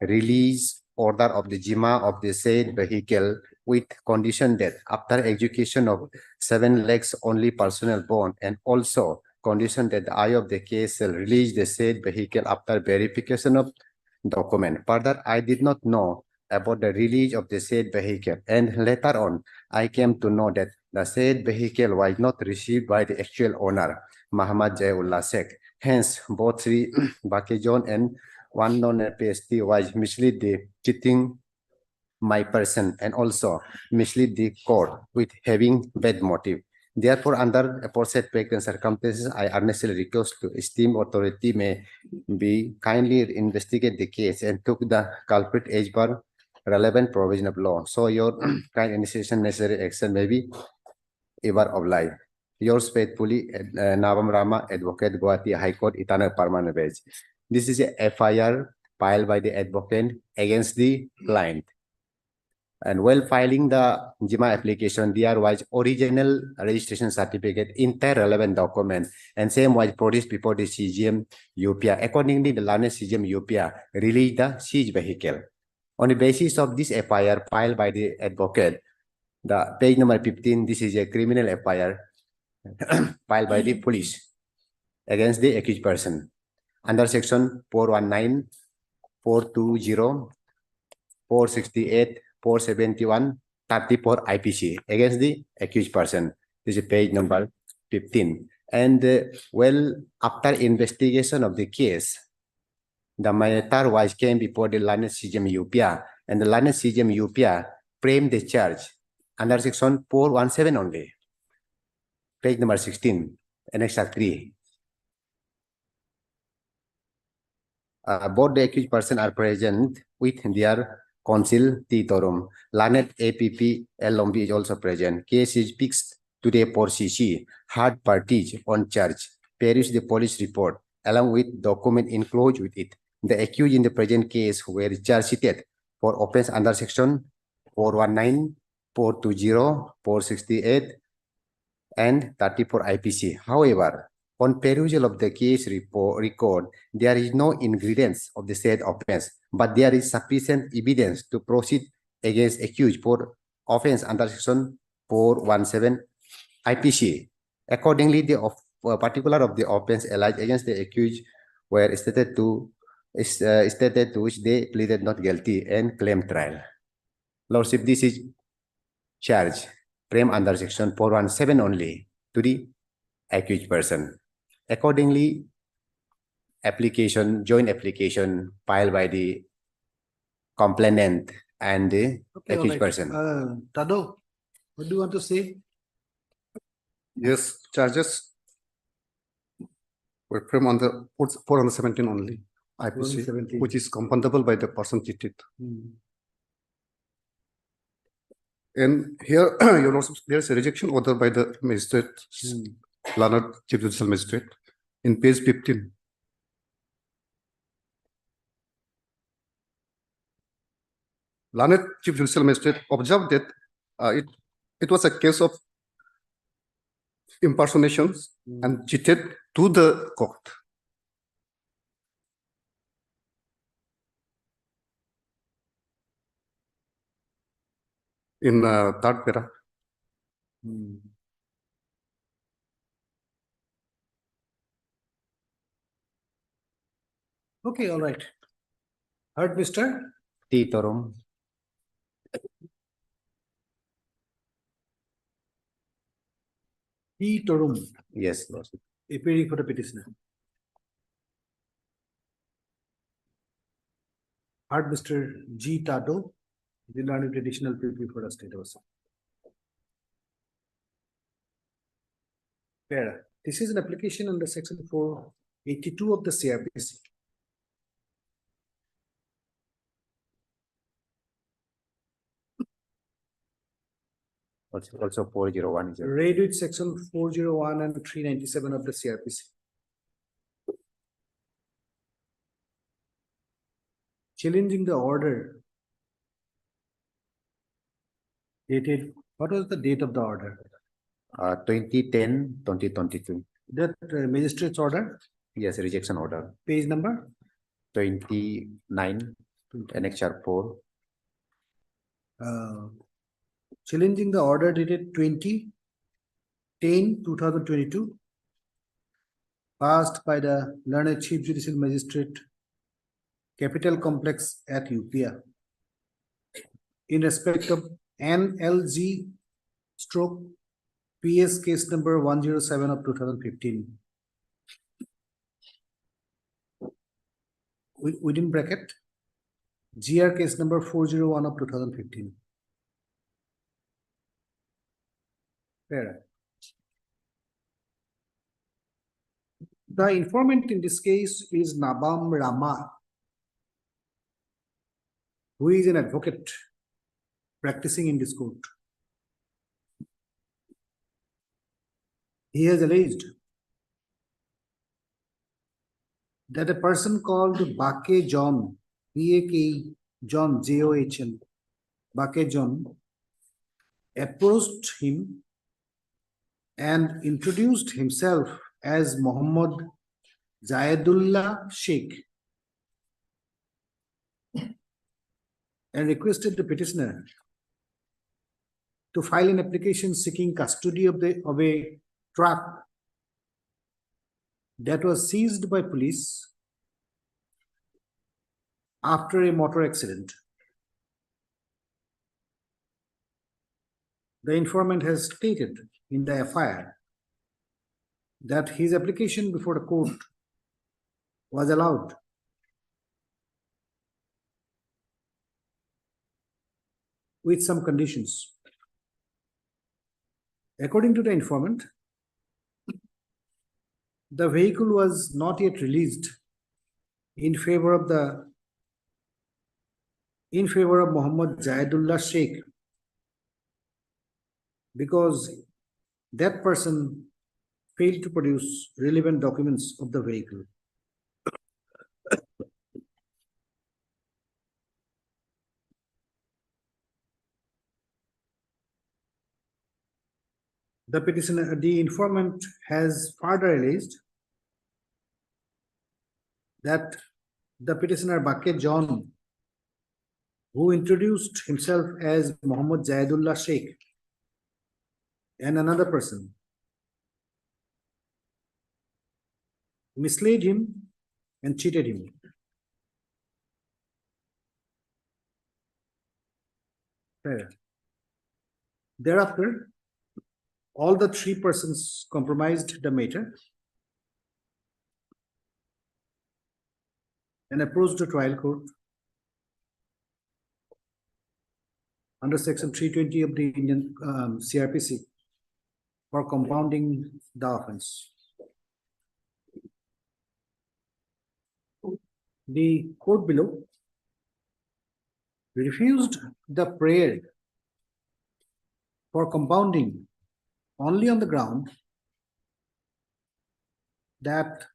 release order of the JIMA of the said vehicle with condition that after execution of 7 lakhs only personal bond, and also condition that the eye of the case shall release the said vehicle after verification of document. Further, I did not know about the release of the said vehicle, and later on, I came to know that the said vehicle was not received by the actual owner, Muhammad Jayauddullah Sheikh. Hence, both Sri Bake John and one non-APST was mislead the cheating my person and also mislead the court with having bad motive. Therefore, under aforesaid facts and circumstances, I earnestly request to esteemed authority may be kindly investigate the case and took the culprit as per relevant provision of law. So your kind initiation necessary action may be ever obliged. Yours faithfully, Navam Rama, Advocate, Guwahati High Court, Itana Permanent Bench. This is a FIR filed by the advocate against the client. And while filing the JIMA application, there was original registration certificate, entire relevant document, and same was produced before the CGM UPA. Accordingly, the learned CGM UPA released the seized vehicle. On the basis of this FIR filed by the advocate, the page number 15, this is a criminal FIR filed by the police against the accused person under section 419, 420, 468, 471, 34 IPC against the accused person. This is page number 15. And well, after investigation of the case, the matter was came before the learned CGM UPA, and the learned CGM UPA framed the charge under section 417 only. Page number 16, Annex 3. Both the accused person are present with their counsel T. Torum. Learned APP L. Lombi is also present. Case is fixed today for CC. Hard parties on charge. Perish the police report along with document enclosed with it. The accused in the present case were charge sheeted for offense under section 419, 420, 468, and 34 IPC. However, on perusal of the case record, there is no ingredients of the said offense, but there is sufficient evidence to proceed against accused for offense under section 417 IPC. Accordingly, the particular of the offense alleged against the accused were stated to which they pleaded not guilty and claimed trial. Lordship, this is charge framed under section 417 only to the accused person. Accordingly, joint application filed by the complainant and the accused person. Tado, what do you want to say? Yes, charges were framed on the 417 only, IPC, 417. which is compoundable by the person cheated. And here, there's a rejection order by the magistrate, learned Chief Judicial Magistrate, in page 15. Learned Chief Judicial Magistrate observed that it was a case of impersonations and cheated to the court. In third para. Okay, all right. Heard, Mr. T. Torum. T. Torum, Yes, Lordship. appearing for the petitioner. Heard, Mr. G. Tado, the learned traditional PP for the state of Assam. Fair. This is an application under section 482 of the CRPC. Also 401 is Read with section 401 and 397 of the CRPC. Challenging the order dated, what was the date of the order? 2010-2022. That magistrate's order, Yes, rejection order. page number? 29, annexure 4. Challenging the order dated 20-10-2022, passed by the learned Chief Judicial Magistrate, Capital Complex at UPA, in respect of NLG stroke PS case number 107 of 2015. Within bracket, GR case number 401 of 2015. Fair. The informant in this case is Nabam Rama, who is an advocate practicing in this court. He has alleged that a person called Bake John, B-A-K-E John, J-O-H-N, Bake John, approached him and introduced himself as Muhammad Zayedullah Sheikh and requested the petitioner to file an application seeking custody of a truck that was seized by police after a motor accident. The informant has stated in the FIR that his application before the court was allowed. With some conditions. According to the informant, the vehicle was not yet released in favor of Muhammad Zayedullah Sheikh because that person failed to produce relevant documents of the vehicle. The informant has further alleged that the petitioner Bake John, who introduced himself as Muhammad Zayedullah Sheikh and another person, misled him and cheated him. Thereafter, all the three persons compromised the matter and approached the trial court under section 320 of the Indian CRPC for compounding the offense. The court below refused the prayer for compounding only on the ground that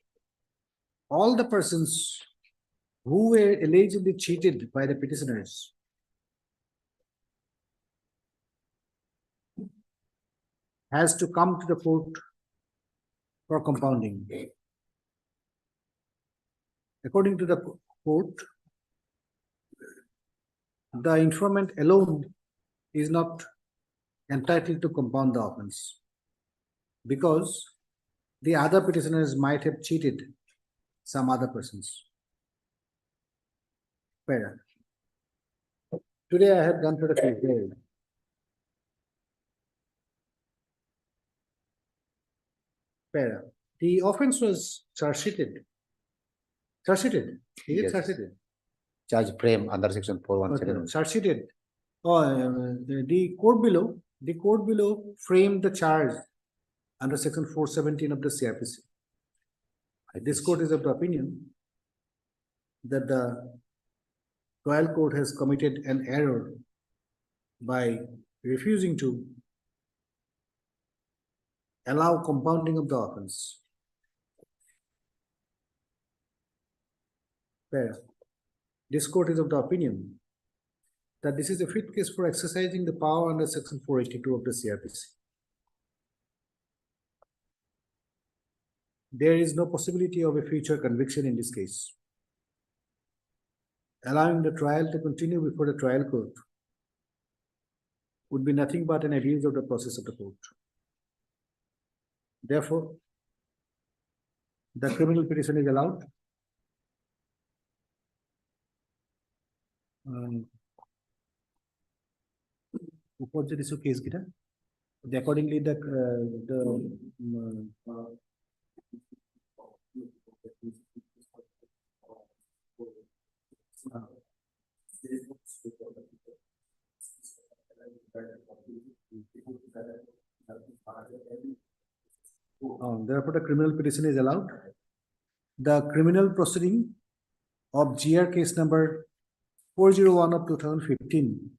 all the persons who were allegedly cheated by the petitioners has to come to the court for compounding. According to the court, the informant alone is not entitled to compound the offense because the other petitioners might have cheated some other persons. Fair. Today I have gone to the case. Fair. The offense was charge-sheeted. Charge-sheeted. Is it Yes. charge-sheeted? Charge frame under section 417. Charge-sheeted. The court below framed the charge under section 417 of the CRPC. This court is of the opinion that the trial court has committed an error by refusing to allow compounding of the offense. Fair. This court is of the opinion that this is a fit case for exercising the power under section 482 of the CRPC. There is no possibility of a future conviction in this case. Allowing the trial to continue before the trial court would be nothing but an abuse of the process of the court. Therefore, the criminal petition is allowed. Accordingly, therefore, the criminal petition is allowed the criminal proceeding of GR case number 401 of 2015.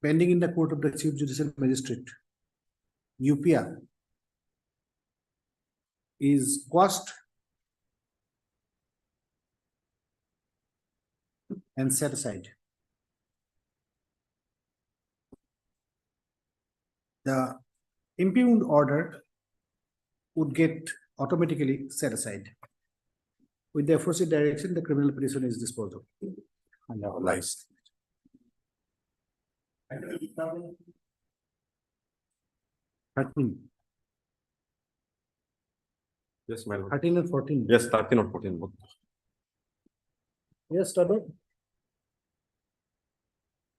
Pending in the court of the Chief Judicial Magistrate, UPA, is quashed and set aside. The impugned order would get automatically set aside. With the aforesaid direction, the criminal petition is disposed of. Lies. 13. Yes, my lord. 13 and 14. Yes, 13 or 14 both. Yes, Tado.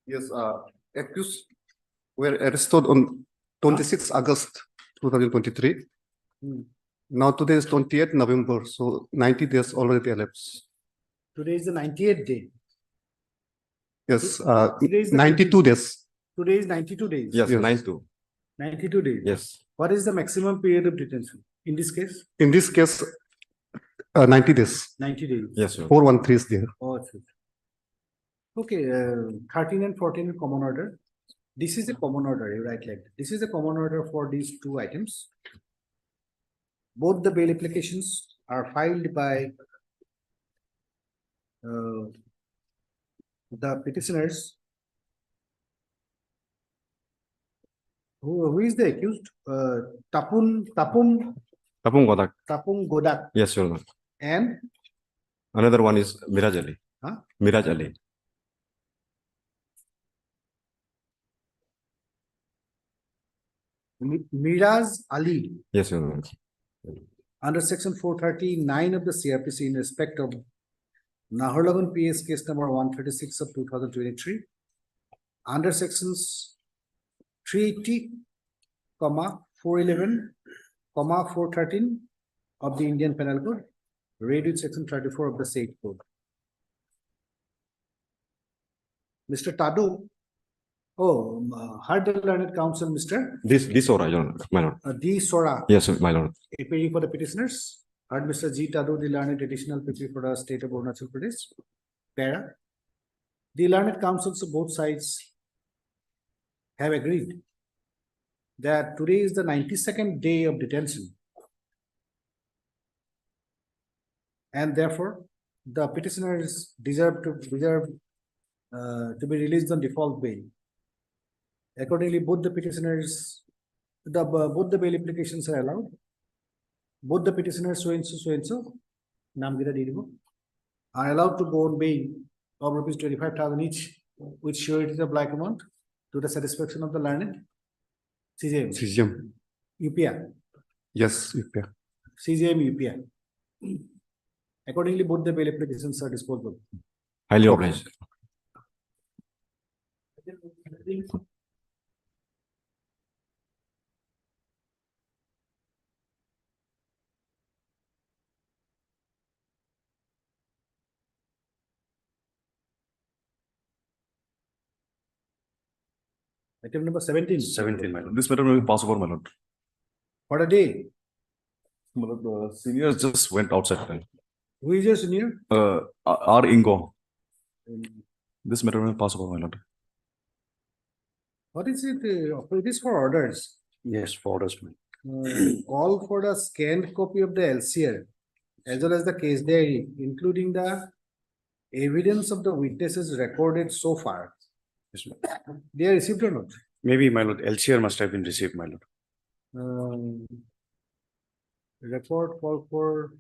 Yes, accused were arrested on 26 August 2023. Hmm. Now today is 28th November, so 90 days already elapsed. Today is the 98th day. Yes, Today is the 92 days. Today is 92 days. Yes, Yes. 9-2. 92 days. Yes. What is the maximum period of detention? In this case, In this case, 90 days. 90 days. Yes, sir. 413 is there. Oh, it's good. Okay, 13 and 14 in common order. This is a common order, you write like that. This is a common order for these two items. Both the bail applications are filed by the petitioners. Who is the accused? Tapung Tapung Kodak. Godak Yes, your honor. and Another one is Miraj Ali. Huh? Miraj Ali. Miraz Ali Yes, your honor. under section 439 of the CRPC in respect of Naharlagun PS case number 136 of 2023. Under sections 380, 411, 413 of the Indian Penal Code, read with section 34 of the state code. Mr. Tadu, heard the learned counsel, Mr. This or your honor, my lord. D. Sora, Yes, my lord. appearing for the petitioners. Heard Mr. G. Tadu, the learned additional PP for the state of Arunachal Pradesh. Para. The learned counsels of both sides have agreed that today is the 92nd day of detention. And therefore, the petitioners deserve to be released on default bail. Accordingly, both the petitioners, both the bail applications are allowed. Both the petitioners so and so, are allowed to go on bail of rupees 25,000 each, with surety of like amount to the satisfaction of the learned CJM, CGM. UPA, Yes, UPA. CJM, UPA. Accordingly, both the bail applications are disposable. Highly obliged. Item number 17. 17, my lord. This matter may be passed over, my lord. For a day. My lord, the seniors just went outside. Then. Who is your senior? R. Ingo. This matter may be passed over, my lord. What is it? It is for orders. Yes, for orders. Call for the scanned copy of the LCR as well as the case diary, including the evidence of the witnesses recorded so far. They are received or not? Maybe, my lord, LCR must have been received, my lord. Report call for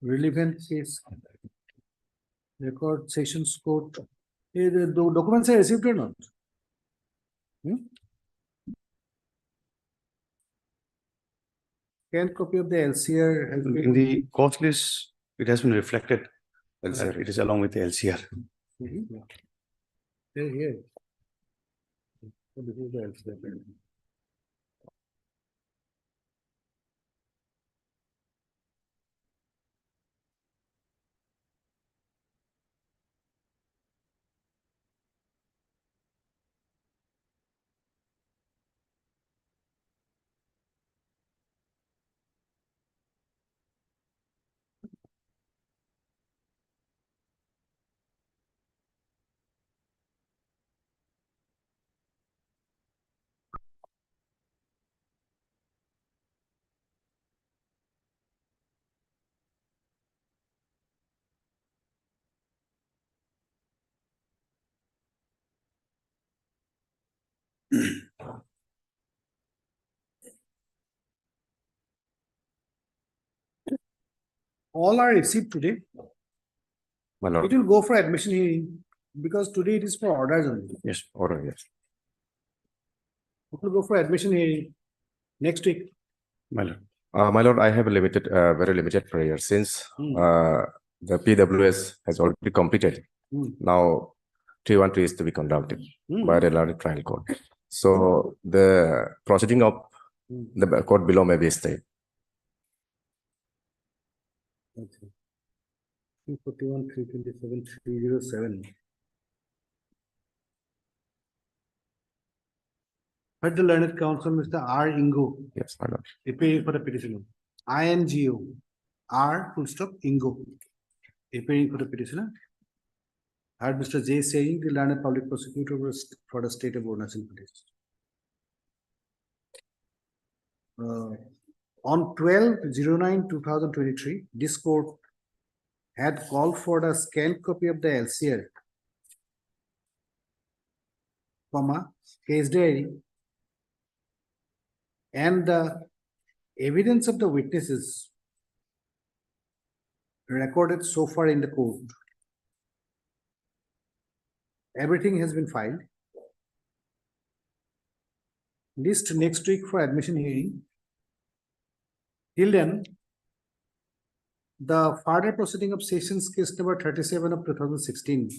relevant case. Record sessions court. The documents are received or not? Scanned copy of the LCR has In been. the court list, it has been reflected. that It is along with the LCR. They're here. So this is the LCR. All are received today. My lord. It will go for admission hearing because today it is for orders only. Yes, order, yes. It will go for admission hearing next week. My lord, I have a limited, very limited prayer since Hmm. the PWS has already completed. Hmm. Now, 313 is to be conducted Hmm. by the learned trial court. So the proceeding of the court below may be stayed. Okay. 341, 327, 307. Heard the learned counsel, Mr. R. Ingo, Yes, my lord. appearing for the petitioner. INGO, R full stop Ingo, appearing for the petitioner. Heard Mr. J. saying the learned public prosecutor was for the state of Arunachal Pradesh. On 12/09/2023, this court had called for the scanned copy of the LCR, case diary, and the evidence of the witnesses recorded so far in the court. Everything has been filed. List next week for admission hearing. Till then, the further proceeding of Sessions case number 37 of 2016,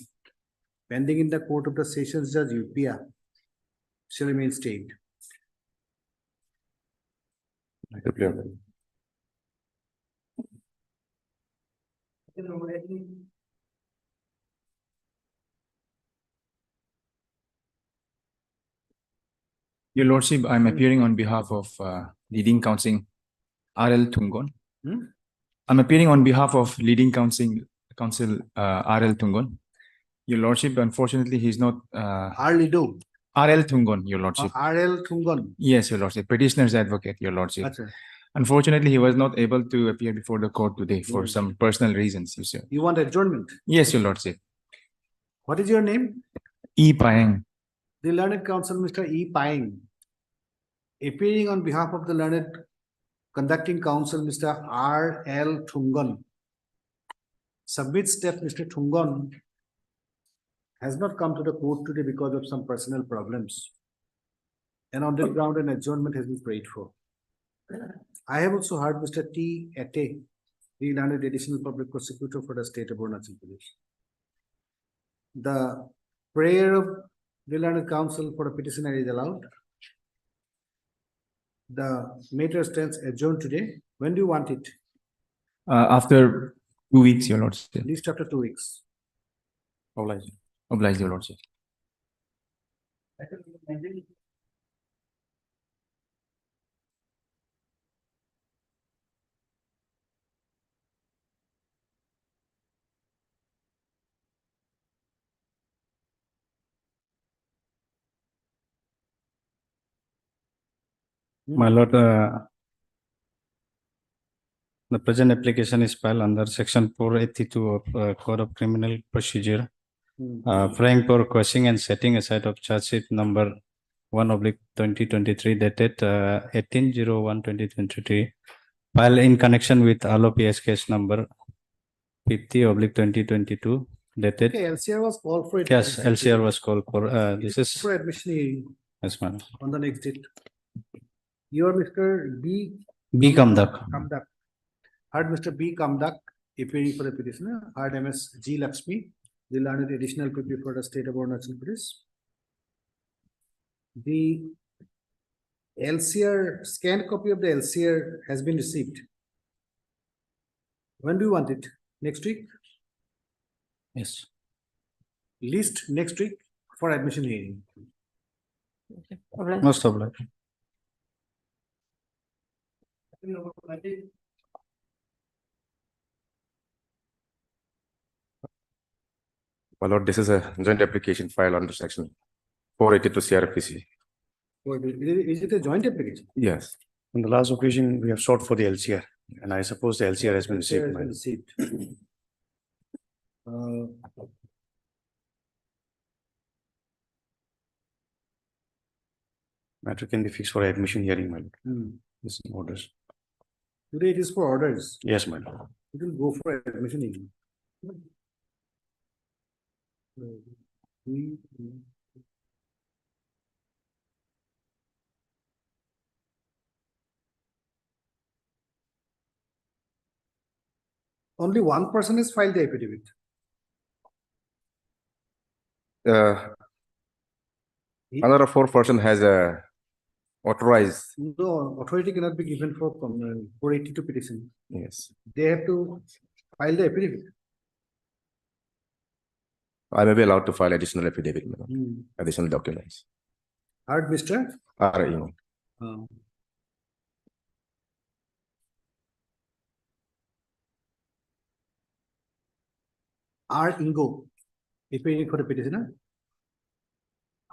pending in the court of the Sessions Judge UPA, shall remain stayed. Your Lordship, I'm appearing on behalf of leading counsel R.L. Tungon. Hmm? I'm appearing on behalf of leading counsel R.L. Tungon. Your Lordship, unfortunately, he's not R.L. Tungon, Your Lordship. R.L. Tungon. Yes, Your Lordship. Petitioner's advocate, Your Lordship. Achha. Unfortunately, he was not able to appear before the court today for some personal reasons, you sir. You want adjournment? Yes, Your Lordship. What is your name? E. Paeng. The learned counsel, Mr. E. Paeng, appearing on behalf of the learned conducting counsel, Mr. R.L. Tungon, submits that Mr. Tungon has not come to the court today because of some personal problems. And on that ground, an adjournment has been prayed for. I have also heard Mr. T. Ate, the learned additional public prosecutor for the state of Arunachal Pradesh. The prayer of the learned counsel for the petitioner is allowed. The matter stands adjourned today. When do you want it? After 2 weeks, Your Lordship. At least after 2 weeks. Oblige. Oblige, Your Lordship. My lord, the present application is filed under section 482 of Code of Criminal Procedure, praying for quashing and setting aside of charge sheet number 1/2023 dated 18/01/2023, filed in connection with Alo PS case number 50/2022 dated. Okay, LCR was called for it. Yes, LCR was called for. This is for admission hearing. Yes, madam. On the next date. You are Mr. B. B. Kamdak. Kamdak. Heard Mr. B. Kamdak appearing for the petitioner. Heard MS G. Lakshmi, the learned additional PP for the state of Arunachal Pradesh. The LCR, scanned copy of the LCR has been received. When do you want it? Next week? Yes. List next week for admission hearing. Most obliged. My lord, this is a joint application filed under section 482 CRPC. Is it a joint application? Yes. On the last occasion, we have sought for the LCR, and I suppose the LCR has been received. LCR has been received. Matter can be fixed for admission hearing, my lord. Hmm. Yes, orders. Today it is for orders. Yes, my lord. It will go for admission evening. Only one person has filed the affidavit. Another 4% has authorized. No, authority cannot be given for 482 petition. Yes. They have to file the affidavit. I may be allowed to file additional affidavit, my lord, Hmm. additional documents. Heard, Mr. RE. R. Ingo, appearing for the petitioner.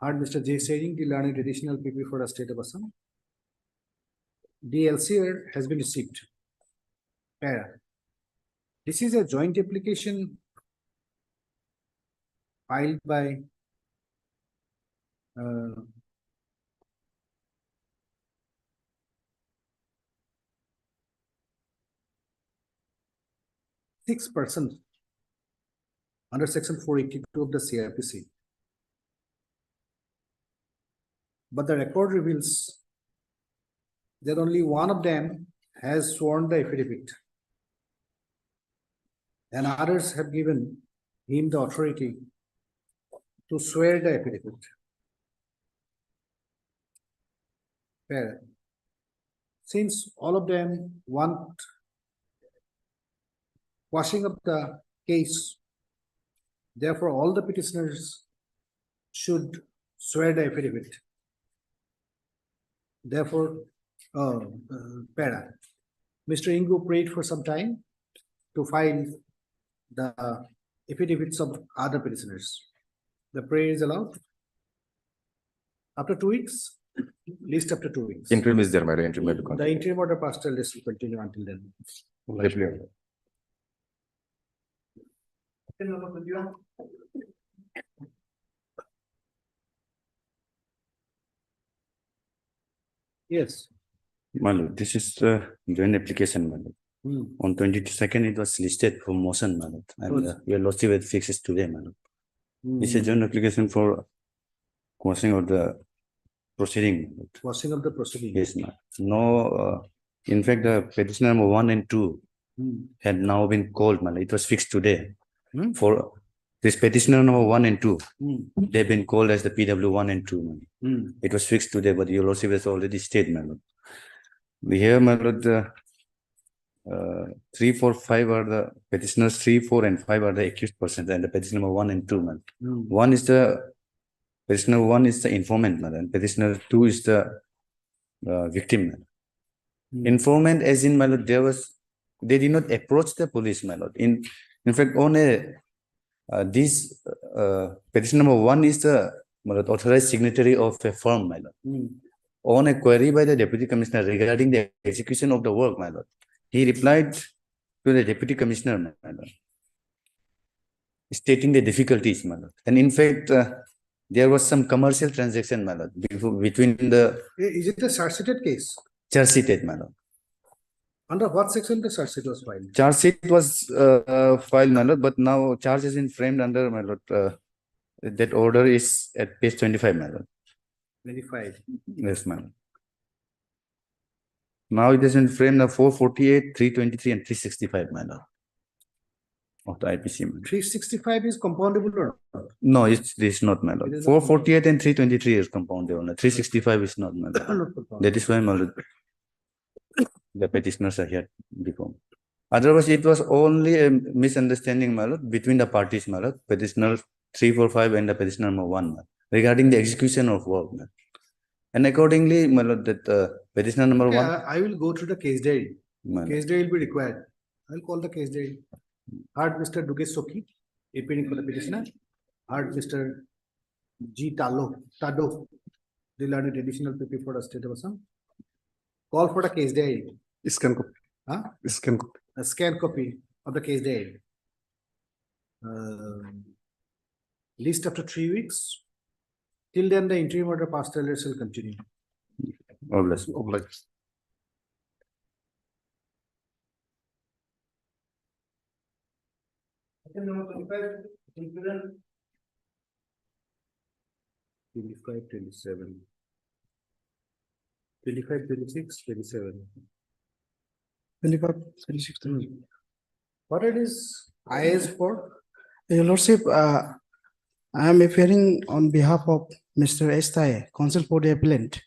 Heard, Mr. J. Sering, the learned additional PP for the state of Assam. The LCR has been received. Para. This is a joint application filed by six persons under section 482 of the CRPC. But the record reveals that only one of them has sworn the affidavit, and others have given him the authority to swear the affidavit. Fair. Since all of them want quashing up the case, therefore all the petitioners should swear the affidavit. Therefore, Para, Mr. Ingo prayed for some time to file the affidavits of other petitioners. The prayer is allowed. After 2 weeks, least after 2 weeks. Interim is there, my lord. Interim may be The interim order pastoral list will continue until then. continued. Yes. My lord, this is the joint application, my lord. On 22nd, it was listed for motion, my lord, and Good. your lordship will fix it today, my lord. It's a Hmm. joint application for quashing of the proceeding. my lord. Quashing of the proceeding. Yes, ma'am. No, in fact, the petitioner number 1 and 2 had now been called, man. It was fixed today. For this petitioner number 1 and 2, they've been called as the PW 1 and 2, man. It was fixed today, but your lordship has already stayed, my lord. We have, my lord, the 3, 4, 5 are the petitioners, 3, 4, and 5 are the accused persons, and the petitioner number 1 and 2, man. One is the petitioner 1 is the informant, man, and petitioner 2 is the victim, man. Informant, as in, my lord, they did not approach the police, my lord. In fact, on this petition number 1 is the my lord, authorized signatory of a firm, my lord. On a query by the deputy commissioner regarding the execution of the work, my lord, he replied to the deputy commissioner, my lord, stating the difficulties, my lord. And in fact, there was some commercial transaction, my lord, between the Is it a charge-sheeted case? charge sheet, my lord. Under what section the charge sheet was filed? Charge sheet was filed, my lord, but now charge has been framed under, my lord. That order is at page 25, my lord. 25. Yes, ma'am. Now it has been framed of 448, 323, and 365, my lord. Of the IPC, my lord. 365 is compoundable or not? No, it's not, my It lord. is not 448 and 323 is compoundable. 365 is not, my lord. Not compoundable. That is why, my lord, the petitioners are here before. Otherwise, it was only a misunderstanding, my lord, between the parties, my lord, petitioner 345 and the petitioner number 1, my lord, regarding the execution of work, my lord. And accordingly, my lord, that petitioner number Okay, 1. I will go through the case diary. My lord. Case diary will be required. I'll call the case diary. Heard Mr. Dugesh Soki, appearing for the petitioner. Heard Mr. G. Tado, the learned additional PP for the state of Assam. Call for the case diary. Scan copy. Huh? Scan copy. A scan copy of the case diary. List after 3 weeks. Till then, the interim order pastoral will continue. Obliged. Obliged. Twenty-five, 27. 25, 26, 27. 25, 26. What it is IS for? Your Lordship, I am appearing on behalf of Mr. Estai, counsel for the appellant.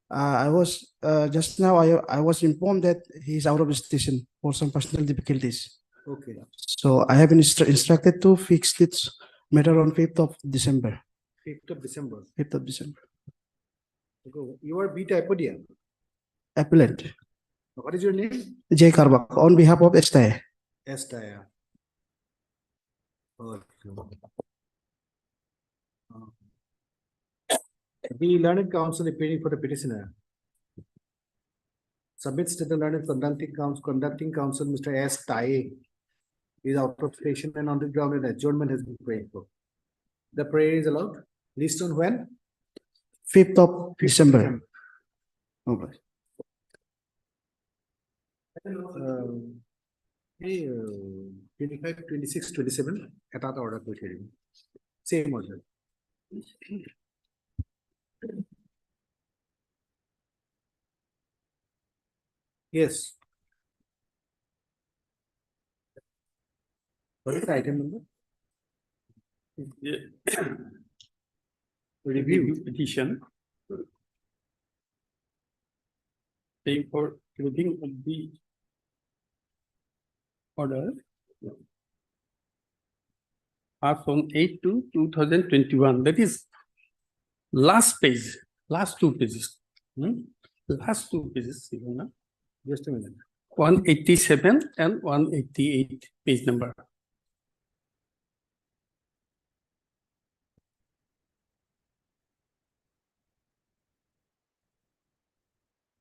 I was just now I was informed that he is out of station for some personal difficulties. Okay. So I have been instructed to fix this matter on 5th of December. 5th of December. 5th of December. Okay. You are B type Apodia. Appellant What is your name? Jay Karbak on behalf of Estai. Estaya. The learned counsel appearing for the petitioner submits to the learned conducting counsel, Mr. S. Tai is out of station and on the ground and adjournment has been prayed for. The prayer is allowed. List on when? 5th of December. Okay. 25, 26, 27 at that order to hearing. Same order. Yes. What is the item number? Review petition. Paying for clothing of the order. Are from 8/2/2021. That is last page, last two pages. Last two pages. Just a minute. 187 and 188 page number.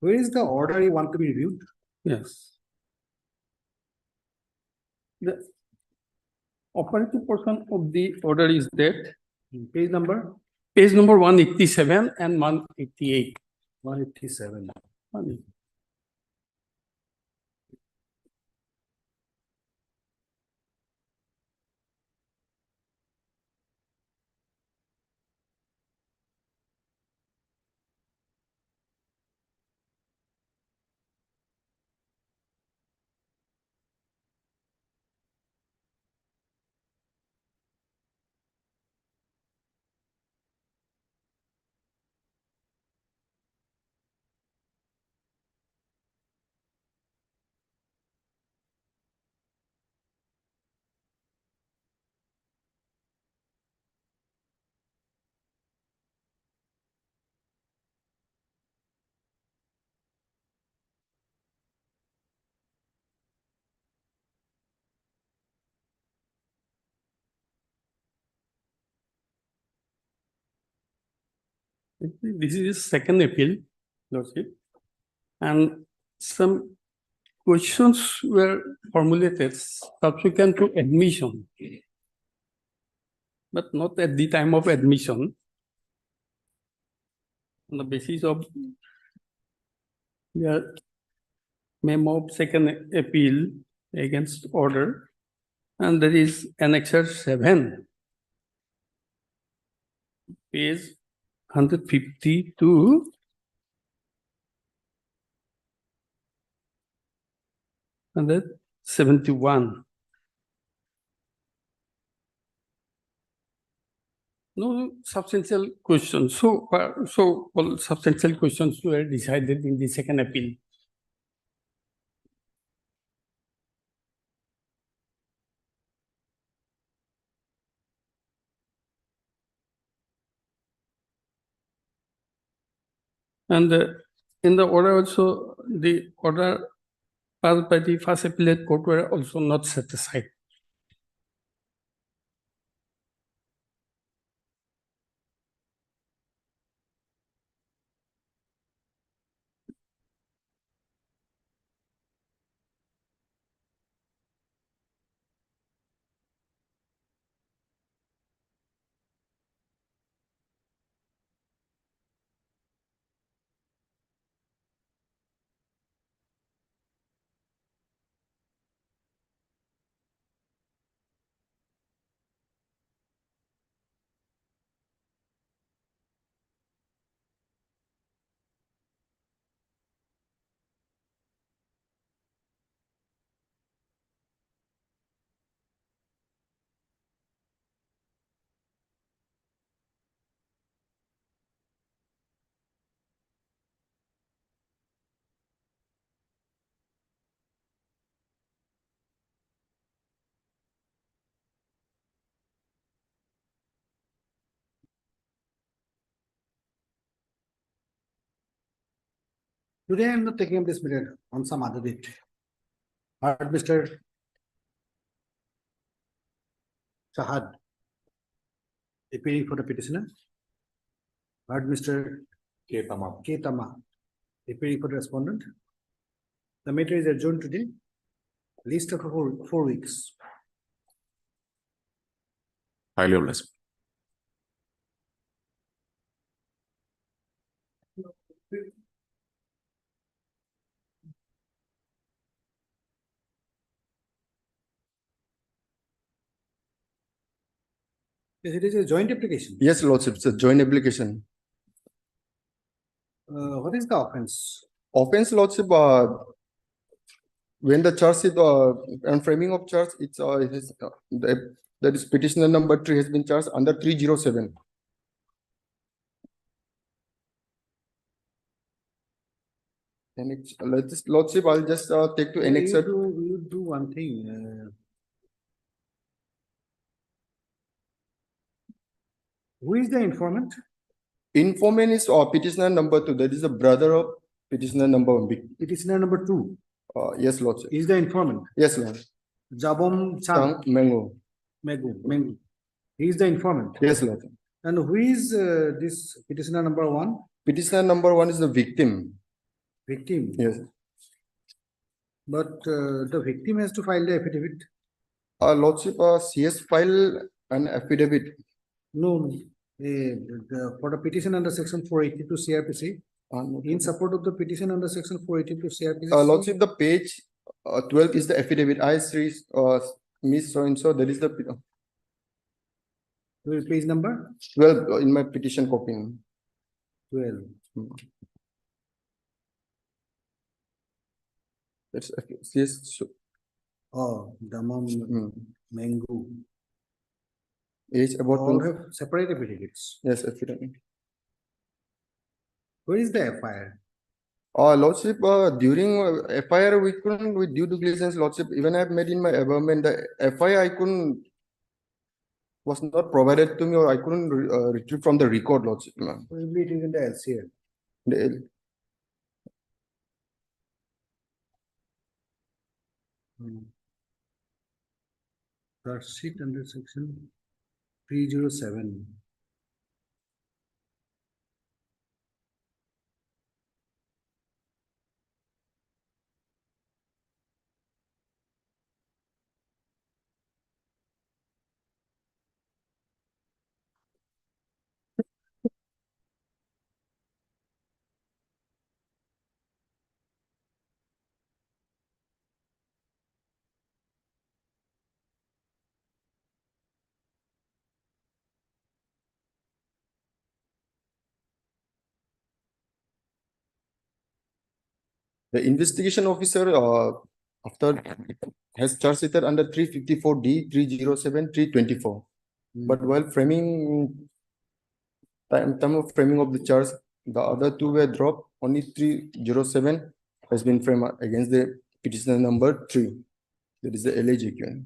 Where is the order you want to be reviewed? Yes. The operative portion of the order is that. Page number? Page number 187 and 188. 187. This is second appeal, Lordship. And some questions were formulated subsequent to admission, but not at the time of admission. On the basis of the memo of second appeal against order, and there is annexure 7, page 152. And then 71. No substantial questions. So all substantial questions were decided in the second appeal. And in the order also, the order passed by the first appellate court were also not set aside. Today I'm not taking up this matter on some other date. Heard Mr. Sahad appearing for the petitioner. Heard Mr. Ketama appearing for the respondent. The matter is adjourned today. Least of 4 weeks. Highly obliged. Yes, it is a joint application. Yes, Lordship, it's a joint application. What is the offense? Offense, Lordship, when the charge is, and framing of charge, that is petitioner number 3 has been charged under 307. And it's, Lordship, I'll just take to annex it. You do one thing. Who is the informant? Informant is petitioner number 2, that is the brother of petitioner number 1. Petitioner number 2. Yes, Lordship. Is the informant? Yes, Lord. Jabom Chang Mengu. Mengu. He is the informant. Yes, Lord. And who is this petitioner number 1? Petitioner number 1 is the victim. Victim. Yes. But the victim has to file the affidavit. Lordship, she has filed an affidavit. No. For the petition under section 482 CRPC, in support of the petition under section 482 CRPC. Lordship, the page 12 is the affidavit. I see Miss so and so. That is the page number 12 in my petition copy. 12. That's yes. So, oh, Damam Mengu. Age about all have separate affidavits. Yes, affidavit. Where is the FIR? Lordship, during FIR we couldn't with due diligence, Lordship. Even I have made in my abandonment the FIR I couldn't was not provided to me, or I couldn't retrieve from the record, Lordship. Probably it is in the LCL. The Charge sheet under section 307. The investigation officer after has charged it under 354D, 307, 324. But while framing time of framing of the charge, the other two were dropped. Only 307 has been framed against the petitioner number 3. That is the LHQ.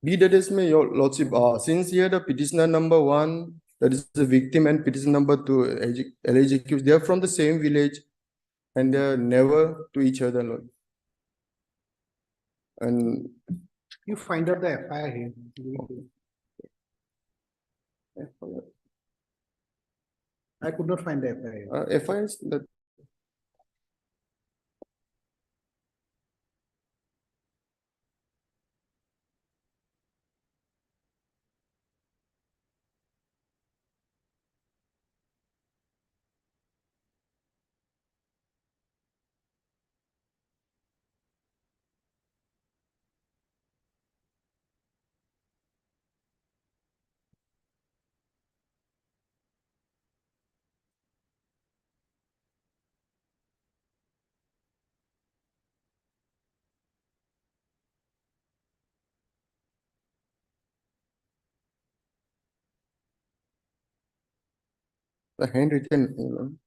Be that as may, your lordship, since here the petitioner number 1, that is the victim, and petitioner number 2, LHQ, they are from the same village and they are never to each other, Lord. And you find out the FIR here. I could not find the FIR. FIR is that. The handwritten,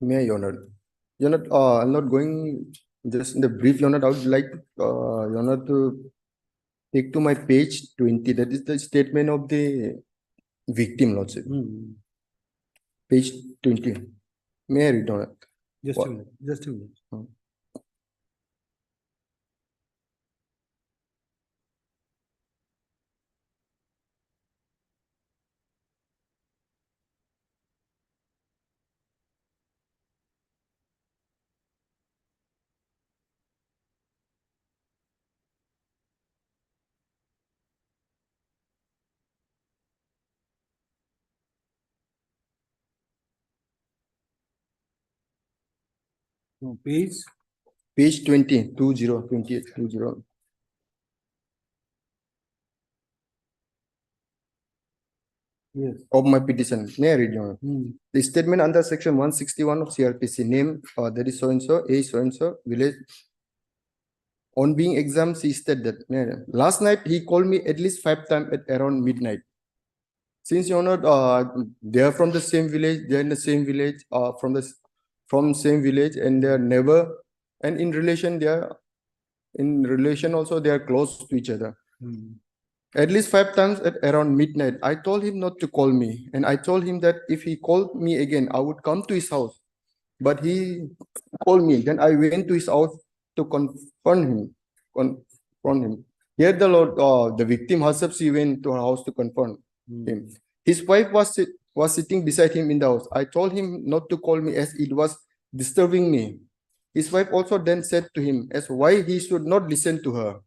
May I, Your Honor? Your Honor, I'm not going just in the brief, Your Honor. I would like, Your Honor, to take to my page 20. That is the statement of the victim, Lordship. Page 20. May I read, Your Honor? Just a minute, just a minute. No, Page, Page 20, 20. yes. Of my petition. May I read, Your Honor? The statement under section 161 of CRPC, name, that is so-and-so, so-and-so, village. On being examined, she stated that last night he called me at least 5 times at around midnight. Since Your Honor, they are from the same village, they're in the same village, from same village, and they are never, and in relation also they are close to each other. At least 5 times at around midnight, I told him not to call me, and I told him that if he called me again, I would come to his house. But he called me. Then I went to his house to confront him. Here the Lord, the victim herself, she went to her house to confront him. His wife was sitting beside him in the house. I told him not to call me as it was disturbing me. His wife also then said to him as why he should not listen to her,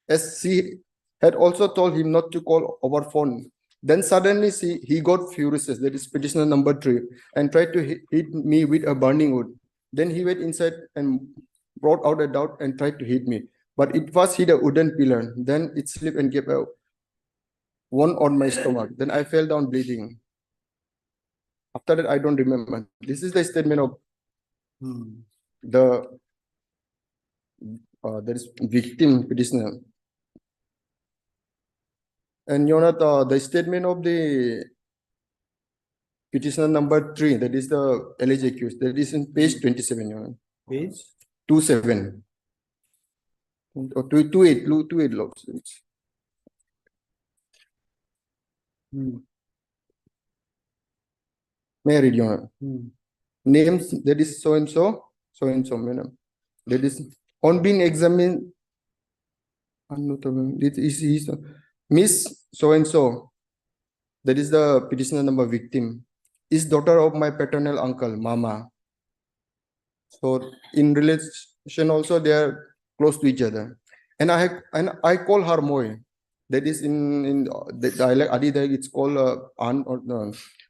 as she had also told him not to call over phone. Then suddenly he got furious, that is petitioner number 3, and tried to hit me with a burning wood. Then he went inside and brought out a dart and tried to hit me. But it first hit a wooden pillar. Then it slipped and gave a wound on my stomach. Then I fell down bleeding. After that, I don't remember. This is the statement of the there is victim petitioner. And Your Honor, the statement of the petitioner number 3, that is the alleged accused, that is in page 27, Your Honor. Page 27 or 28, Lord. May I read, Your Honor? Names, that is so-and-so, madam. That is on being examined. This is Miss so-and-so, that is the petitioner number victim, is daughter of my paternal uncle, Mama. So in relation also they are close to each other. And I call her Moy. That is in the dialect Adi dialect, it's called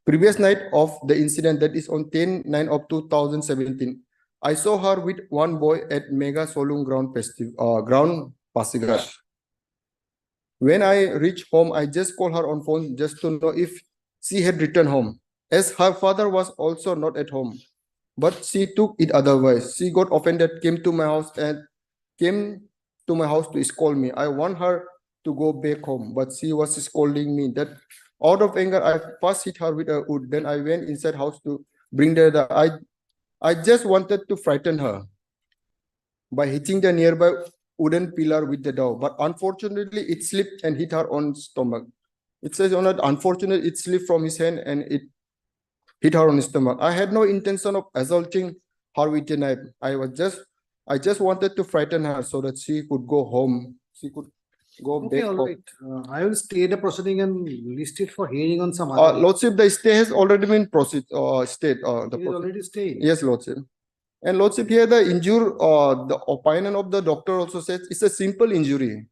previous night of the incident, that is on 10/9 of 2017. I saw her with one boy at Mega Solung ground Pasigat. When I reached home, I just called her on phone just to know if she had returned home, as her father was also not at home. But she took it otherwise. She got offended, came to my house to scold me. I want her to go back home, but she was scolding me. That out of anger, I first hit her with a wood. Then I went inside house to bring the I just wanted to frighten her by hitting the nearby wooden pillar with the dog, but unfortunately it slipped and hit her on stomach. It says on it, unfortunately it slipped from his hand and it hit her on his stomach. I had no intention of assaulting her with a knife. I just wanted to frighten her so that she could go home. She could go okay, back all home. right. I will stay the proceeding and list it for hearing on some other. Lordship, the stay has already been stayed. It is already stayed. Yes, Lordship. And Lordship, here the the opinion of the doctor also says it's a simple injury.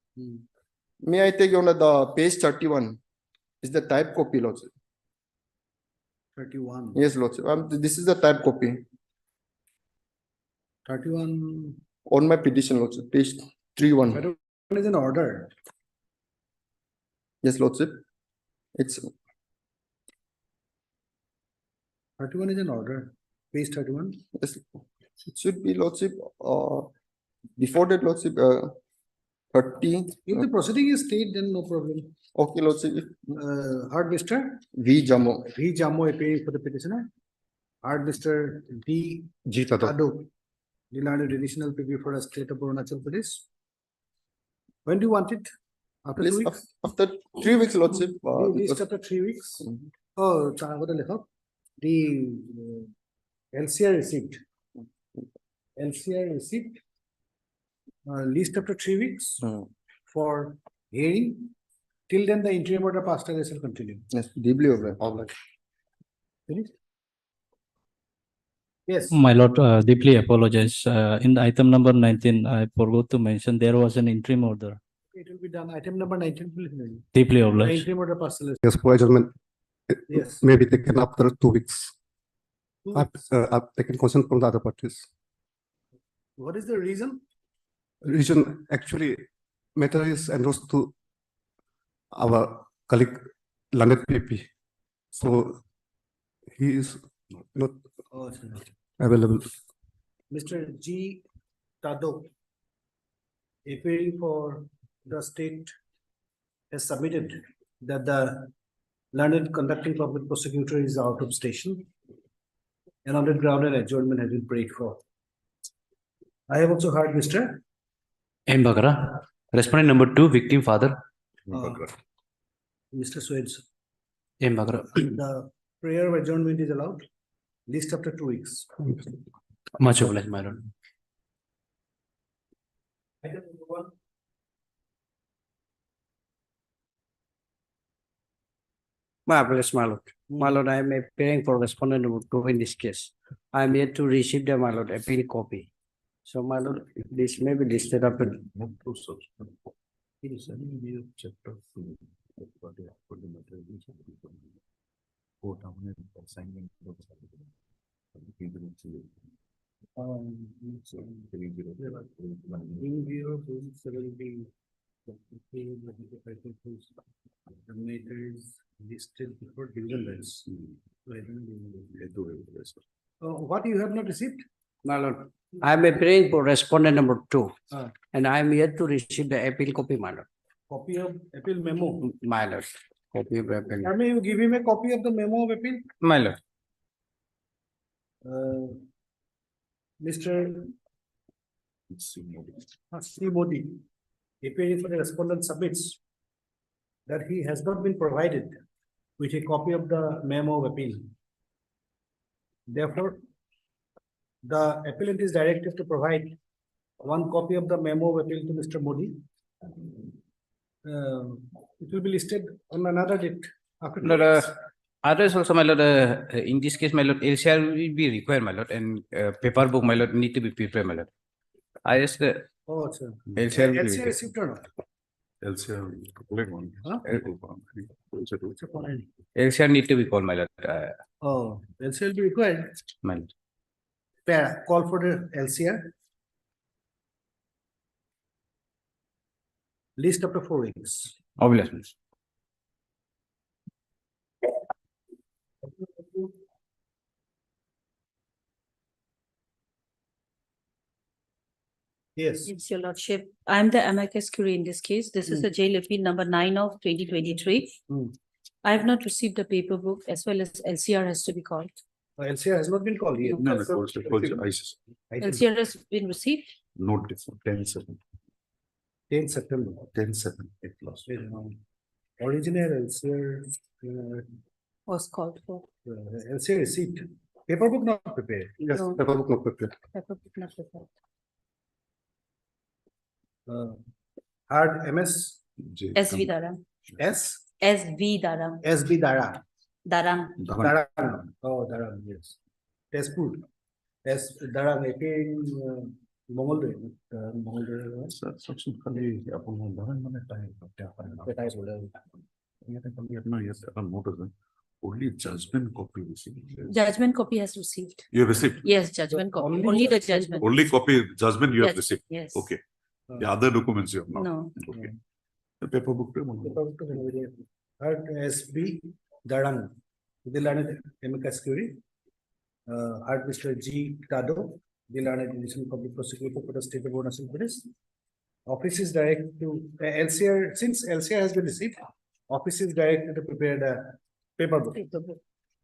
May I take on the page 31? Is the type copy, Lordship? 31. Yes, Lordship. This is the type copy. 31. On my petition, Lordship, page 31. 31 is an order. Yes, Lordship. It's 31 is an order. Page 31. Yes, it should be, Lordship. Before that, Lordship, 30. If the proceeding is stayed, then no problem. Okay, Lordship. Heard Mr. V. Jamo. V. Jamo appearing for the petitioner. Heard Mr. D. G. Tado. Tado, the learned additional PB for the state of Arunachal Pradesh. When do you want it? After 2 Please, weeks? after 3 weeks, Lordship. The list after 3 weeks? Oh, the LCR received. LCR received. List after 3 weeks for hearing. Till then, the interim order passed and shall continue. Yes, deeply obliged. Finished? Yes. My lord, deeply apologize. In the item number 19, I forgot to mention there was an interim order. It will be done. Item number 19, please. Deeply The obliged. interim order passed. Yes, for adjournment. Yes. May be taken after 2 weeks. I've taken consent from the other parties. What is the reason? Reason actually matter is endorsed to our colleague Lanet PP. So he is not Oh, sir. available. Mr. G. Tado, appearing for the state, has submitted that the learned conducting public prosecutor is out of station, and on that ground an adjournment has been prayed for. I have also heard Mr. M. Bagara, respondent number 2, victim father. Mr. Sweds. M. Bagara. The prayer of adjournment is allowed. List after 2 weeks. Much obliged, my lord. Item number 1. Marvelous, my lord. My lord, I am appearing for respondent number 2 in this case. I am yet to receive the, my lord, appeal copy. So, my lord, this may be listed up in. The matter is listed before division bench. What you have not received? My lord, I am appearing for respondent number 2, Ah. and I am yet to receive the appeal copy, my lord. Copy of appeal memo. My lord, copy of appeal. May you give him a copy of the memo of appeal? My lord. Mr. C. Modi, appearing for the respondent submits that he has not been provided with a copy of the memo of appeal. Therefore, the appellant is directed to provide one copy of the memo of appeal to Mr. Modi. It will be listed on another date. After 2 Lord, weeks. others also, my lord, in this case, my lord, LCR will be required, my lord, and paper book, my lord, need to be prepared, my lord. I just, Oh, sir. LCR will be LCR required. received or not? LCR need to be called, my lord. Oh, LCR will be required. My lord. Call for the LCR. List after 4 weeks. Obliged. Yes. Yes, your lordship. I am the amicus curiae in this case. This is the jail appeal number 9 of 2023. I have not received the paper book as well as LCR has to be called. LCR has not been called yet. No, LCR has been received. Note this, 10/7. 10 September. 10/7, it lost. Original LCR. Was called for. LCR received. Paper book not prepared. Yes, No. paper book not prepared. Paper book not prepared. Hard MS. SV Daram. S. SV Daram. SB Dara. Daram. Daram. Oh, Daram, yes. Tezpur. S. Daram appearing Mongoldoy. Mongoldoy. Only judgment copy received. Judgment copy has received. You have received? Yes, judgment copy. Only the judgment. Only copy judgment you have Yes, received? yes. Okay. The other documents you have not? No. Okay. The paper book. Hard SB Daram. The learned amicus curiae. Hard Mr. G. Tado, the learned additional public prosecutor for the state of Arunachal Pradesh. Office is directed to LCR, since LCR has been received, office is directed to prepare the paper book.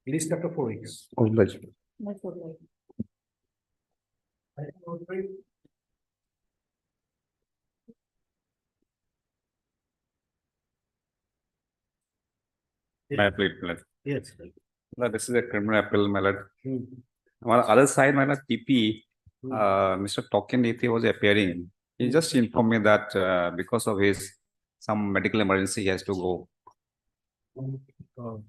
List after 4 weeks. Obliged. My photo. May I plead, my lord? Yes. No, this is a criminal appeal, my lord. Hmm. On the other side, my lord, TP, Mr. Token Iti was appearing. He just informed me that because of his some medical emergency, he has to go. Oh.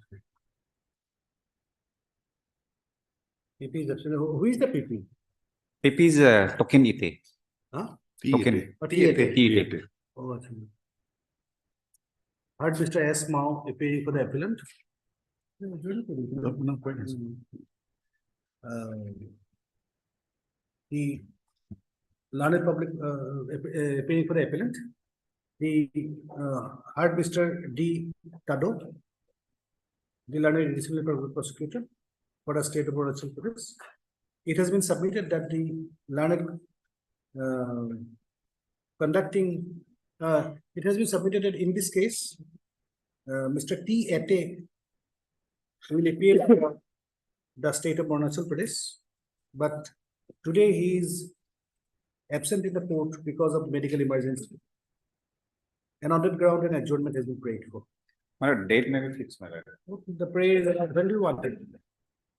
PP is absolutely, who is the PP? TP is Token Iti. Huh? Token. Oh, T8. T8. Oh, actually. Heard Mr. S. Mao appearing for the appellant. The learned public appearing for the appellant. The heard Mr. D. Tado, the learned disciplinary public prosecutor for the state of Arunachal Pradesh. It has been submitted that the learned conducting, it has been submitted that in this case, Mr. T. Ate will appear for the state of Arunachal Pradesh, but today he is absent in the court because of medical emergency. And on that ground, an adjournment has been prayed for. My lord, date may be fixed, my lord. The prayer, when do you want it?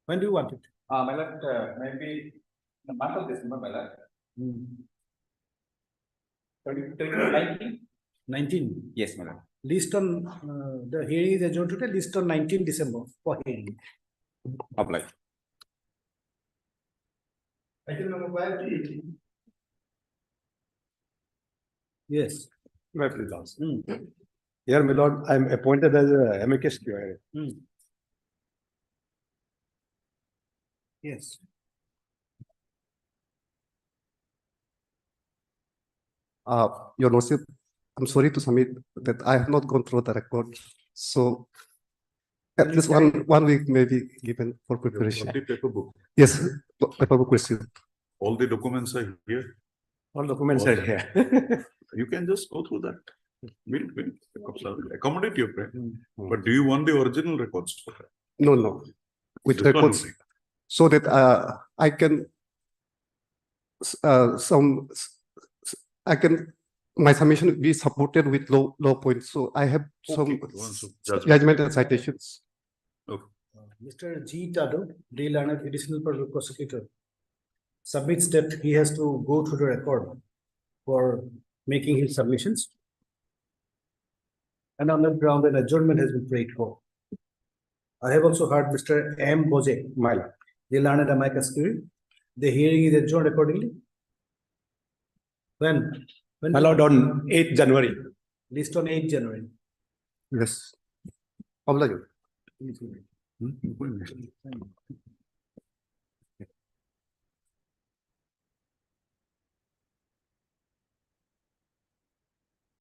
When do you want it? My lord, maybe the month of December, my lord. 19? Yes, my lord. List on, the hearing is adjourned today, list on 19 December for hearing. Apply. Item number 5. Yes. My please answer. Here, my lord, I am appointed as a amicus curiae. Yes. Your Lordship, I'm sorry to submit that I have not gone through the record. So at least one week may be given for preparation. The paper book. Yes, paper book received. All the documents are here. All documents are here. You can just go through that. We'll accommodate your prayer. But do you want the original records? No. With This one records, only. so that I can my submission will be supported with low points. So I have some judgment and citations. Mr. G. Tado, the learned additional public prosecutor, submits that he has to go through the record for making his submissions. And on that ground, an adjournment has been prayed for. I have also heard Mr. M. Bose, the learned amicus curiae. The hearing is adjourned accordingly. When? My lord, on 8th January. List on 8th January. Yes.